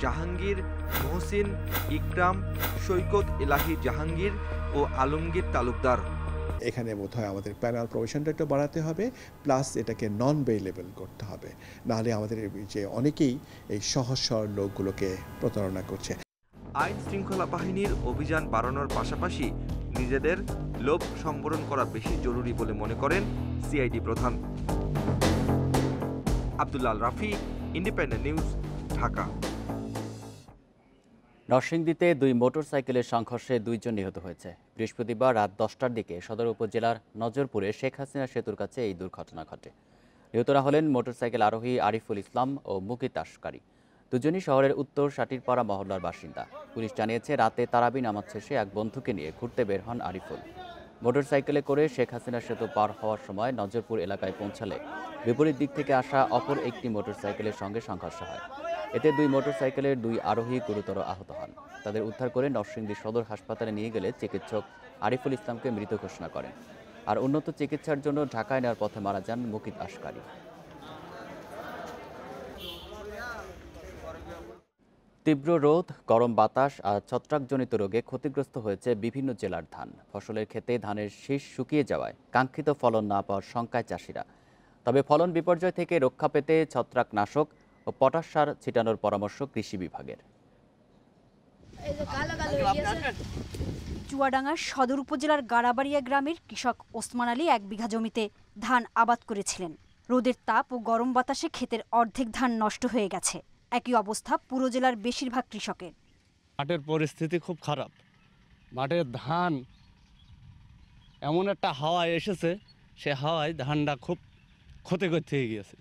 জাহাঙ্গীর, মহসিন, ইকরাম, সৈকত এলাহি জাহাঙ্গীর ও আলমগীর তালুকদার। এখানে বোধহয় আমাদের প্যানাল প্রভিশনটা একটু বাড়াতে হবে, প্লাস এটাকে নন বেইলেবল করতে হবে, নাহলে আমাদের যে অনেকেই এই সহজ সরল লোকগুলোকে প্রতারণা করছে। আইন শৃঙ্খলা বাহিনীর অভিযান বাড়ানোর পাশাপাশি নিজেদের লোভ সংবরণ করা বেশি জরুরি বলে মনে করেন সিআইডি প্রধান। Abdullah Al Rafi, independent news, Dhaka. নরসিংদীতে 2 মোটরসাইকেলের সংঘর্ষে 2 জন নিহত হয়েছে। বৃহস্পতিবার রাত 10টার দিকে সদর উপজেলার নজরপুরে শেখ হাসিনা সেতুর কাছে এই দুর্ঘটনা ঘটে। নিহতরা হলেন মোটরসাইকেল আরোহী আরিফুল ইসলাম ও মুকিত আশকারী। দুজনই শহরের উত্তর সাটিরপাড়া মহল্লার বাসিন্দা। পুলিশ জানিয়েছে, রাতে তারাবি নামাজ শেষে এক বন্ধুকে নিয়ে ঘুরতে বের হন আরিফুল। মোটরসাইকেলে করে শেখ হাসিনা সেতু পার হওয়ার সময় নজরপুর এলাকায় পৌঁছালে বিপরীত দিক থেকে আসা অপর একটি মোটরসাইকেলের সঙ্গে সংঘর্ষ হয়। এতে 2 মোটরসাইকেলের 2 আরোহী গুরুতর আহত হন। তাদের উদ্ধার করে নরসিংদী সদর হাসপাতালে নিয়ে গেলে চিকিৎসক আরিফুল ইসলামকে মৃত ঘোষণা করেন। আর উন্নত চিকিৎসার জন্য ঢাকায় নেওয়ার পথে মারা যান মুকিত আশকারী। তীব্র রোদ, গরম বাতাস আর ছত্রাকজনিত রোগে ক্ষতিগ্রস্ত হয়েছে বিভিন্ন জেলার ধান। ফসলের ক্ষেতে ধানের শীষ শুকিয়ে যাওয়ায় কাঙ্ক্ষিত ফলন না পাওয়ার শঙ্কায় চাষিরা। তবে ফলন বিপর্যয় থেকে রক্ষা পেতে ছত্রাকনাশক ও পটাশ সার ছিটানোর পরামর্শ কৃষি বিভাগের। চুয়াডাঙ্গার সদর উপজেলার গাড়াবাড়িয়া গ্রামের কৃষক ওসমান আলী 1 বিঘা জমিতে ধান আবাদ করেছিলেন। রোদের তাপ ও গরম বাতাসে ক্ষেতের অর্ধেক ধান নষ্ট হয়ে গেছে। একই অবস্থা পুরো জেলার বেশিরভাগ কৃষকের। মাঠের পরিস্থিতি খুব খারাপ। মাঠের ধান এমন একটা হাওয়া এসেছে, সে হাওয়ায় ধানটা খুব ক্ষতিগ্রস্ত হয়ে গিয়েছে।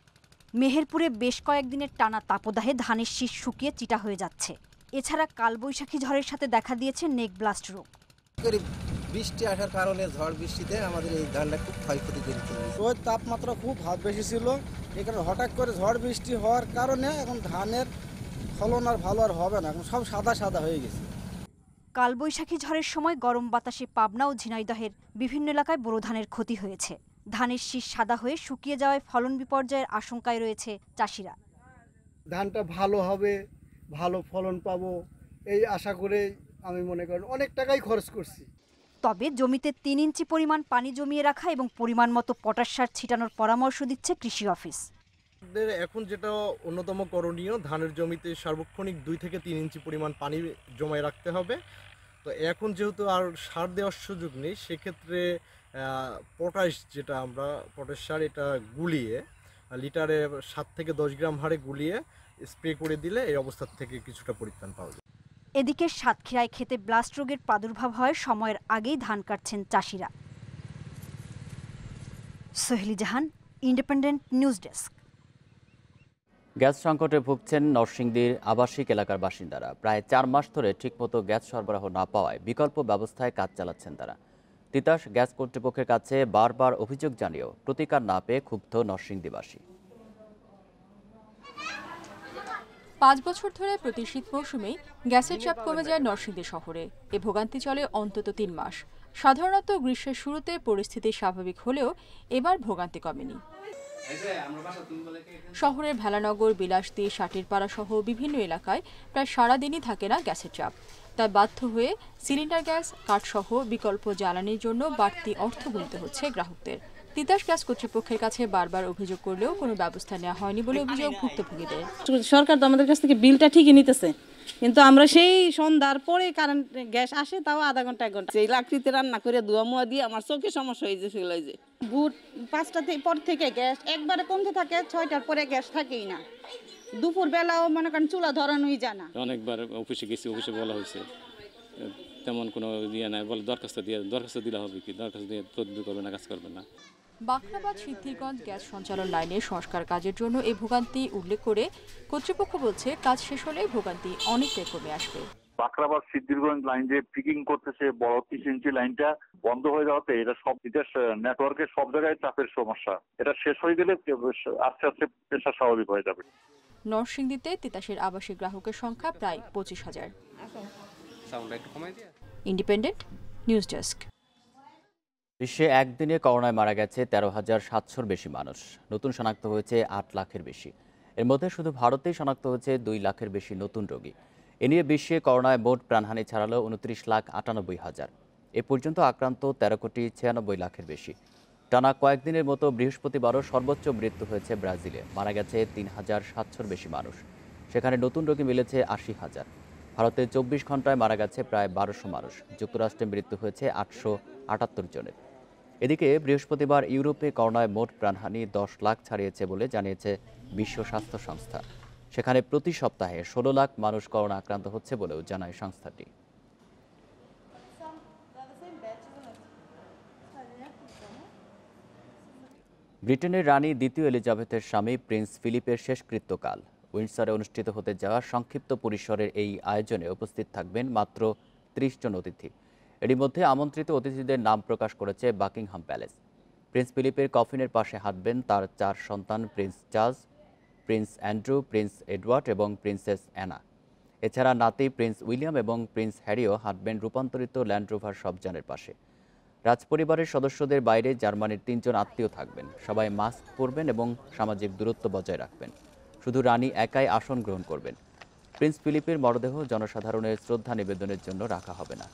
মেহেরপুরে বেশ কয়েকদিনের টানা তাপদাহে ধানের শীষ শুকিয়ে চিটা হয়ে যাচ্ছে। এছাড়া কালবৈশাখী ঝড়ের সাথে দেখা দিয়েছে নেক ব্লাস্ট রোগ। বৃষ্টি আসার কারণে ঝড় বৃষ্টিতে আমাদের এই ধানটা খুব ক্ষয়ক্ষতি করেছে। ওই তাপমাত্রা খুব বেশি ছিল, এই কারণে হঠাৎ করে ঝড় বৃষ্টি হওয়ার কারণে এখন ধানের ফলন আর ভালো আর হবে না, এখন সব সাদা সাদা হয়ে গেছে। কালবৈশাখী ঝড়ের সময় গরম বাতাসে পাবনা ও ঝিনাইদহের বিভিন্ন এলাকায় বোরো ধানের ক্ষতি হয়েছে। ধানের শীষ সাদা হয়ে শুকিয়ে যাওয়ায় ফলন বিপর্যয়ের আশঙ্কায় রয়েছে চাষিরা। ধানটা ভালো হবে, ভালো ফলন পাবো এই আশা করে আমি মনে করি অনেক টাকাই খরচ করছি। তবে জমিতে 3 ইঞ্চি পরিমাণ পানি জমিয়ে রাখা এবং পরিমাণ মতো পটাশ সার ছিটানোর পরামর্শ দিচ্ছে কৃষি অফিস। এখন যেটা অন্যতম করণীয়, ধানের জমিতে সার্বক্ষণিক 2 থেকে 3 ইঞ্চি পরিমাণ পানি জমায় রাখতে হবে। তো এখন যেহেতু আর সার দেওয়ার সুযোগ নেই, সেক্ষেত্রে পটাশ, যেটা আমরা পটাশ সার, এটা গুলিয়ে লিটারে 7 থেকে 10 গ্রাম হারে গুলিয়ে স্প্রে করে দিলে এই অবস্থা থেকে কিছুটা পরিত্রাণ পাওয়া যায়। এদিকে সাতক্ষীরায় ক্ষেতে ব্লাস্ট রোগের প্রাদুর্ভাব হয় সময়ের আগেই ধান কাটছেন চাষিরা। সোহেলি জাহান, ইন্ডিপেন্ডেন্ট নিউজ ডেস্ক। গ্যাস সংকটে ভুগছেন নরসিংদীর আবাসিক এলাকার বাসিন্দারা। প্রায় 4 মাস ধরে ঠিকমতো গ্যাস সরবরাহ না পাওয়ায় বিকল্প ব্যবস্থায় কাজ চালাচ্ছেন তারা। তিতাস গ্যাস কর্তৃপক্ষের কাছে বারবার অভিযোগ জানিয়েও প্রতিকার না পেয়ে ক্ষুব্ধ নরসিংদীবাসী। 5 বছর ধরে প্রতি শীত মৌসুমে গ্যাসের চাপ কমে যায় নরসিংদী শহরে। এ ভোগান্তি চলে অন্তত 3 মাস। সাধারণত গ্রীষ্মের শুরুতে পরিস্থিতি স্বাভাবিক হলেও এবার ভোগান্তি কমেনি। শহরের ভেলানগর, বিলাসদী, সাটিরপাড়া সহ বিভিন্ন এলাকায় প্রায় সারাদিনই থাকে না গ্যাসের চাপ। তাই বাধ্য হয়ে সিলিন্ডার গ্যাস, কাঠসহ বিকল্প জ্বালানির জন্য বাড়তি অর্থ গুনতে হচ্ছে গ্রাহকদের। তিতাস গ্যাস কর্তৃপক্ষের কাছে বারবার অভিযোগ করলেও কোনো ব্যবস্থা নেওয়া হয়নি বলে অভিযোগ ভুক্তভোগীদের। সরকার তো আমাদের কাছ থেকে বিলটা ঠিকই নিতেছে, কিন্তু আমরা সেই সন্ধ্যার পরে কারেন্ট গ্যাস আসে, তাও আধা ঘন্টা 1 ঘন্টা। সেই লাকড়িতে রান্না করে ধোয়া মোয়া দিয়ে আমার চোখে সমস্যা হয়ে গেছিল। যে ভোর 5টা পর থেকে গ্যাস একবারে কমতে থাকে, 6টার পরে গ্যাস থাকেই না। দুপুর বেলাও মনে করেন চুলা ধরানোই যায় না। অনেকবার অফিসে গেছি, অফিসে বলা হয়েছে তেমন কোনো ইয়ে নাই, বলে দরখাস্ত দিলে হবে কি, দরখাস্ত দিয়ে তদবির করবে না, কাজ করবে না। বাখরাবাদ সিদ্ধিরগঞ্জ গ্যাস সঞ্চালন লাইনের সংস্কার কাজের জন্য এই ভোগান্তি উল্লেখ করে কর্তৃপক্ষ বলছে, কাজ শেষ হলে ভোগান্তি অনেকটাই কমে আসবে। বাকরাবাদ সিদ্ধিরগঞ্জ লাইন যে পিকিং করতেছে বড় 30 ইঞ্চি লাইনটা বন্ধ হয়ে যাওয়াতে এটা সব নেটওয়ার্কের সব জায়গায় চাপের সমস্যা। এটা শেষ হয়ে গেলে আস্তে আস্তে পেশা স্বাভাবিক হয়ে যাবে। নরসিংদীতে তিতাসের আবাসিক গ্রাহকের সংখ্যা প্রায় 25,000। Independent news desk. বিশ্বে একদিনে করোনায় মারা গেছে 13,700-র বেশি মানুষ। নতুন শনাক্ত হয়েছে 8 লাখের বেশি। এর মধ্যে শুধু ভারতেই শনাক্ত হয়েছে 2 লাখের বেশি নতুন রোগী। এ নিয়ে বিশ্বে করোনায় মোট প্রাণহানি ছাড়ালো 29,98,000। এ পর্যন্ত আক্রান্ত 13,96,00,000 বেশি। টানা কয়েকদিনের মতো বৃহস্পতিবারও সর্বোচ্চ মৃত্যু হয়েছে ব্রাজিলে। মারা গেছে 3,700-র বেশি মানুষ। সেখানে নতুন রোগী মিলেছে 80,000। ভারতে 24 ঘন্টায় মারা গেছে প্রায় 1200 মানুষ। যুক্তরাষ্ট্রে মৃত্যু হয়েছে 878 জনের। এদিকে বৃহস্পতিবার ইউরোপে করোনায় মোট প্রাণহানি 10 লাখ ছাড়িয়েছে বলে জানিয়েছে বিশ্ব স্বাস্থ্য সংস্থা। সেখানে প্রতি সপ্তাহে 16 লাখ মানুষ করোনা আক্রান্ত হচ্ছে বলেও জানায় সংস্থাটি। ব্রিটেনের রানী দ্বিতীয় এলিজাবেথের স্বামী প্রিন্স ফিলিপের শেষকৃত্যকাল। উইন্ডসরে অনুষ্ঠিত হতে যাওয়া সংক্ষিপ্ত পরিসরের এই আয়োজনে উপস্থিত থাকবেন মাত্র 30 জন অতিথি। এরই মধ্যে আমন্ত্রিত অতিথিদের নাম প্রকাশ করেছে বাকিংহাম প্যালেস। প্রিন্স ফিলিপের কফিনের পাশে হাঁটবেন তার 4 সন্তান Prince Charles, Prince Andrew, Prince Edward এবং প্রিন্সেস অ্যানা। এছাড়া নাতি প্রিন্স উইলিয়াম এবং প্রিন্স হ্যারিও হাঁটবেন রূপান্তরিত ল্যান্ড রোভার সবজানের পাশে। রাজপরিবারের সদস্যদের বাইরে জার্মানির 3 জন আত্মীয় থাকবেন। সবাই মাস্ক পরবেন এবং সামাজিক দূরত্ব বজায় রাখবেন। শুধু রানী একাই আসন গ্রহণ করবেন। প্রিন্স ফিলিপের মরদেহ জনসাধারণের শ্রদ্ধা নিবেদনের জন্য রাখা হবে না।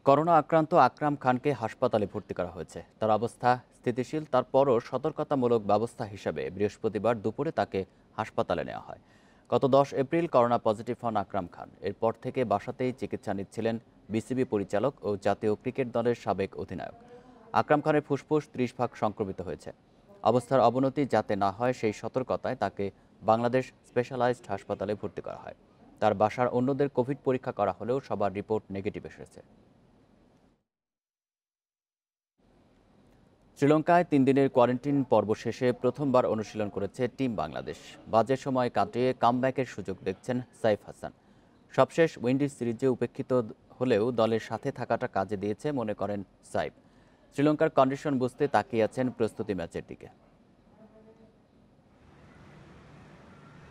করোনা আক্রান্ত আকরাম খানকে হাসপাতালে ভর্তি করা হয়েছে। তার অবস্থা স্থিতিশীল। তারপরও সতর্কতামূলক ব্যবস্থা হিসাবে বৃহস্পতিবার দুপুরে তাকে হাসপাতালে নেওয়া হয়। গত 10 এপ্রিল করোনা পজিটিভ হন আকরাম খান। এরপর থেকে বাসাতেই চিকিৎসা নিচ্ছিলেন বিসিবি পরিচালক ও জাতীয় ক্রিকেট দলের সাবেক অধিনায়ক। আকরাম খানের ফুসফুস 30 ভাগ সংক্রমিত হয়েছে। অবস্থার অবনতি যাতে না হয় সেই সতর্কতায় তাকে বাংলাদেশ স্পেশালাইজড হাসপাতালে ভর্তি করা হয়। তার বাসার অন্যদের কোভিড পরীক্ষা করা হলেও সবার রিপোর্ট নেগেটিভ এসেছে। শ্রীলঙ্কায় 3 দিনের কোয়ারেন্টাইন পর্ব শেষে প্রথমবার অনুশীলন করেছে টিম বাংলাদেশ। বাজে সময় কাটিয়ে কামব্যাকের সুযোগ দেখছেন সাইফ হাসান। সবশেষ উইন্ডিজ সিরিজে উপেক্ষিত হলেও দলের সাথে থাকাটা কাজে দিয়েছে মনে করেন সাইফ। শ্রীলঙ্কার কন্ডিশন বুঝতে তাকিয়ে আছেন প্রস্তুতি ম্যাচের দিকে।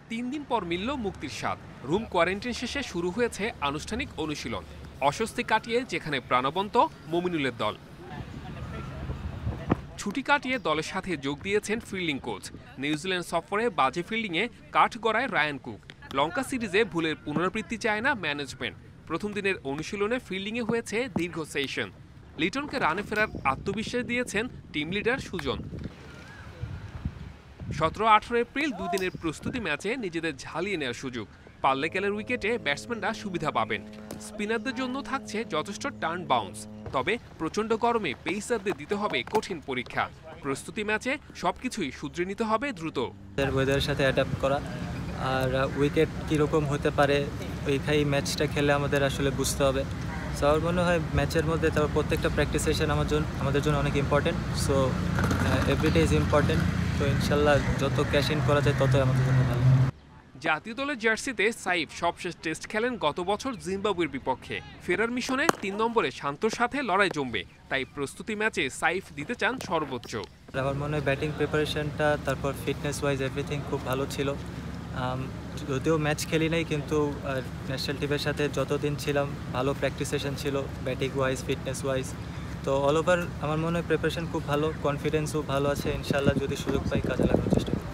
3 দিন পর মিলল মুক্তির স্বাদ। রুম কোয়ারেন্টাইন শেষে শুরু হয়েছে আনুষ্ঠানিক অনুশীলন। অস্বস্তি কাটিয়ে যেখানে প্রাণবন্ত মমিনুলের দল। ছুটি কাটিয়ে দলের সাথে যোগ দিয়েছেন ফিল্ডিং কোচ। নিউজিল্যান্ড সফরে বাজে ফিল্ডিংয়ে কাঠ গড়ায় রায়ান কুক। লঙ্কা সিরিজে ভুলের পুনরাবৃত্তি চায় না ম্যানেজমেন্ট। প্রথম দিনের অনুশীলনে ফিল্ডিংয়ে হয়েছে দীর্ঘ সেশন। লিটনকে রানে ফেরার আত্মবিশ্বাস দিয়েছেন টিম লিডার সুজন। 17-18 এপ্রিল 2 দিনের প্রস্তুতি ম্যাচে নিজেদের ঝালিয়ে নেওয়ার সুযোগ। পাল্লেকেলের উইকেটে ব্যাটসম্যানরা সুবিধা পাবেন। স্পিনারদের জন্য থাকছে যথেষ্ট টার্ন বাউন্স। তবে প্রচণ্ড গরমে পেসারদের দিতে হবে কঠিন পরীক্ষা। প্রস্তুতি ম্যাচে সবকিছুই শুধরে নিতে হবে দ্রুত। ওয়েদারের সাথে অ্যাডাপ্ট করা আর উইকেট কীরকম হতে পারে ওইখানেই ম্যাচটা খেলে আমাদের আসলে বুঝতে হবে। সো আমার মনে হয় ম্যাচের মধ্যে তারপর প্রত্যেকটা প্র্যাকটিস সেশন আমাদের জন্য অনেক important. So everyday is important. তো ইনশাল্লাহ যত ক্যাশ ইন করা যায় ততই আমাদের জন্য ভালো। জাতীয় দলের জার্সিতে সাইফ সবশেষ টেস্ট খেলেন গত বছর জিম্বাবুয়ের বিপক্ষে। ফেরার মিশনে 3 নম্বরে শান্তর সাথে লড়াই জমবে। তাই প্রস্তুতি ম্যাচে সাইফ দিতে চান সর্বোচ্চ। আমার মনে হয় ব্যাটিং প্রিপারেশনটা তারপর ফিটনেস ওয়াইজ এভরিথিং খুব ভালো ছিল। যদিও ম্যাচ খেলি নাই কিন্তু ন্যাশনাল টিমের সাথে যতদিন ছিলাম ভালো প্র্যাকটিস সেশন ছিল ব্যাটিং ওয়াইজ ফিটনেস ওয়াইজ। তো অল ওভার আমার মনে হয় প্রিপারেশন খুব ভালো, কনফিডেন্সও ভালো আছে। ইনশাল্লাহ যদি সুযোগ পাই কাজে লাগানোর চেষ্টা করব।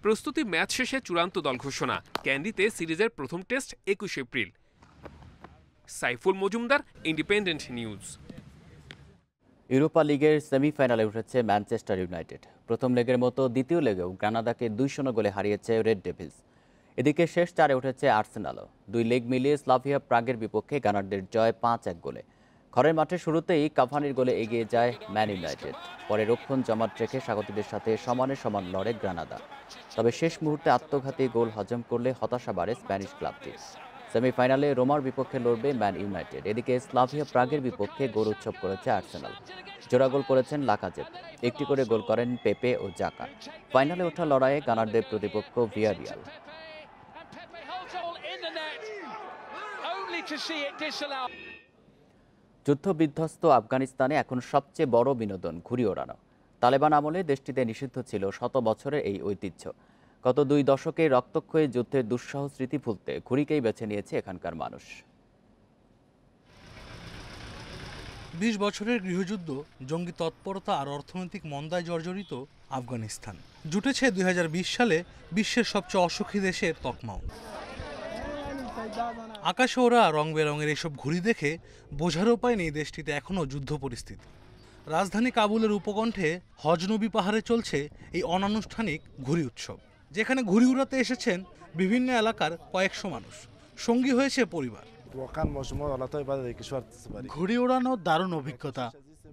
প্রস্তুতি ম্যাচ শেষে চূড়ান্ত দল ঘোষণা। ক্যান্ডিতে সিরিজের প্রথম test 21 April. Saiful Majumdar, independent news. Europa লিগের সেমিফাইনালে উঠেছে ম্যানচেস্টার ইউনাইটেড। প্রথম লেগের মতো দ্বিতীয় লেগেও গ্রানাদাকে 2-0 গোলে হারিয়েছে রেড ডেভিলস। এদিকে শেষ 4-এ উঠেছে আর্সেনালও। 2 লেগ মিলিয়ে স্লাভিয়া প্রাগের বিপক্ষে গানারদের জয় 5-1 গোলে। ঘরের মাঠে শুরুতেই কাভানির গোলে এগিয়ে যায় ম্যান ইউনাইটেড। পরে রক্ষণ জমাট রেখে স্বাগতিকদের সাথে সমান লড়ে গ্রানাদা। তবে শেষ মুহূর্তে আত্মঘাতী গোল হজম করলে হতাশা বাড়ে স্প্যানিশ ক্লাবটি। সেমিফাইনালে রোমার বিপক্ষে লড়বে ম্যান ইউনাইটেড। এদিকে স্লাভিয়া প্রাগের বিপক্ষে গোল উৎসব করেছে আর্সেনাল। জোড়া গোল করেছেন লাকাজেত, একটি করে গোল করেন পেপে ও জাকা। ফাইনালে ওঠা লড়াইয়ে গানারদের প্রতিপক্ষ ভিয়ারিয়াল। যুদ্ধবিধ্বস্ত আফগানিস্তানে এখন সবচেয়ে বড় বিনোদন ঘুড়ি ওড়ানো। তালেবান আমলে দেশটিতে নিষিদ্ধ ছিল শত বছরের এই ঐতিহ্য। গত 2 দশকে রক্তক্ষয়ী যুদ্ধের দুঃসহ স্মৃতি ভুলতে ঘুড়িকেই বেছে নিয়েছে এখানকার মানুষ। 20 বছরের গৃহযুদ্ধ, জঙ্গি তৎপরতা আর অর্থনৈতিক মন্দায় জর্জরিত আফগানিস্তান জুটেছে 2020 সালে বিশ্বের সবচেয়ে অসুখী দেশের তকমাও। আকাশে ওরা রং বেরঙের এসব ঘুড়ি দেখে বোঝার উপায় নেই দেশটিতে এখনও যুদ্ধ পরিস্থিতি। রাজধানী কাবুলের উপকণ্ঠে হজনবী পাহাড়ে চলছে এই অনানুষ্ঠানিক ঘুড়ি উৎসব, যেখানে ঘুড়ি উড়াতে এসেছেন বিভিন্ন এলাকার কয়েকশো মানুষ। সঙ্গী হয়েছে পরিবার। ঘুড়ি ওড়ানো দারুণ অভিজ্ঞতা।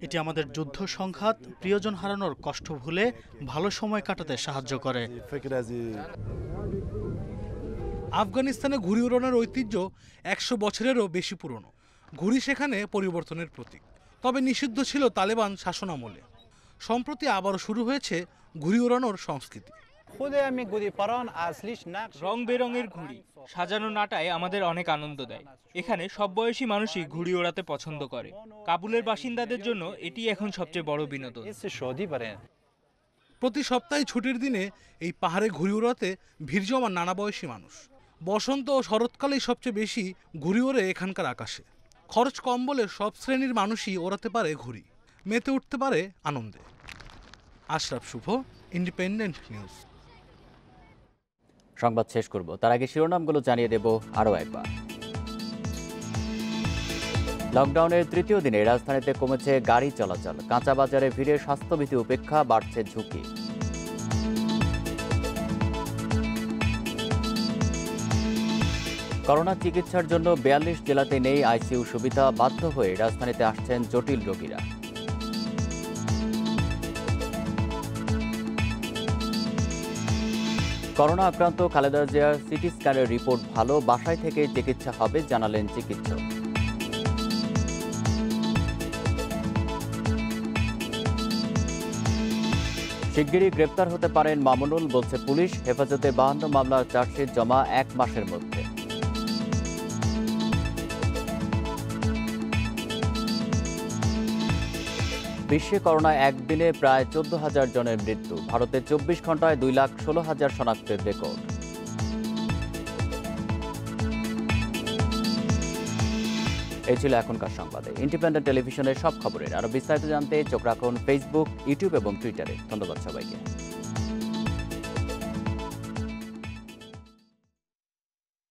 এটি আমাদের যুদ্ধ সংঘাত, প্রিয়জন হারানোর কষ্ট ভুলে ভালো সময় কাটাতে সাহায্য করে। আফগানিস্তানে ঘুড়ি ওড়ানোর ঐতিহ্য 100 বছরেরও বেশি পুরনো। ঘুড়ি সেখানে পরিবর্তনের প্রতীক, তবে নিষিদ্ধ ছিল তালেবান শাসনামলে। সম্প্রতি আবারও শুরু হয়েছে ঘুড়ি ওড়ানোর সংস্কৃতি। রং বেরঙের ঘুড়ি, সাজানো নাটায় আমাদের অনেক আনন্দ দেয়। এখানে সব বয়সী মানুষই ঘুড়ি ওড়াতে পছন্দ করে। কাবুলের বাসিন্দাদের জন্য এটি এখন সবচেয়ে বড় বিনোদন। প্রতি সপ্তাহে ছুটির দিনে এই পাহাড়ে ঘুড়ি ওড়াতে ভিড় জমান নানা বয়সী মানুষ। বসন্ত ও শরৎকালেই সবচেয়ে বেশি ঘুড়ি ওড়ে এখানকার আকাশে। খরচ কম বলে সব শ্রেণীর মানুষই ওড়াতে পারে ঘুড়ি, মেতে উঠতে পারে আনন্দে। আশরাফ শুভ, ইন্ডিপেন্ডেন্ট নিউজ। সংবাদ শেষ করব, তার আগে শিরোনামগুলো জানিয়ে দেব আরও একবার। লকডাউনের 3য় দিনে রাজধানীতে কমেছে গাড়ি চলাচল। কাঁচা বাজারে ভিড়ে স্বাস্থ্যবিধি উপেক্ষা, বাড়ছে ঝুঁকি। করোনা চিকিৎসার জন্য 42 জেলাতে নেই আইসিইউ সুবিধা, বাধ্য হয়ে রাজধানীতে আসছেন জটিল রোগীরা। করোনা আক্রান্ত খালেদা জিয়ার সিটি স্ক্যানের রিপোর্ট ভালো, বাসায় থেকে চিকিৎসা হবে জানালেন চিকিৎসক। শিগগিরই গ্রেপ্তার হতে পারেন মামুনুল, বলছে পুলিশ। হেফাজতে 52 মামলার চার্জশিট জমা 1 মাসের মধ্যে। বিশ্বে করোনায় একদিনে প্রায় 14,000 জনের মৃত্যু। ভারতে 24 ঘন্টায় 2,16,000 শনাক্তের রেকর্ড। এই ছিল এখনকার সংবাদে। ইন্ডিপেন্ডেন্ট টেলিভিশনের সব খবরের আরো বিস্তারিত জানতে চোখ রাখুন ফেসবুক, ইউটিউব এবং টুইটারে। ধন্যবাদ সবাইকে।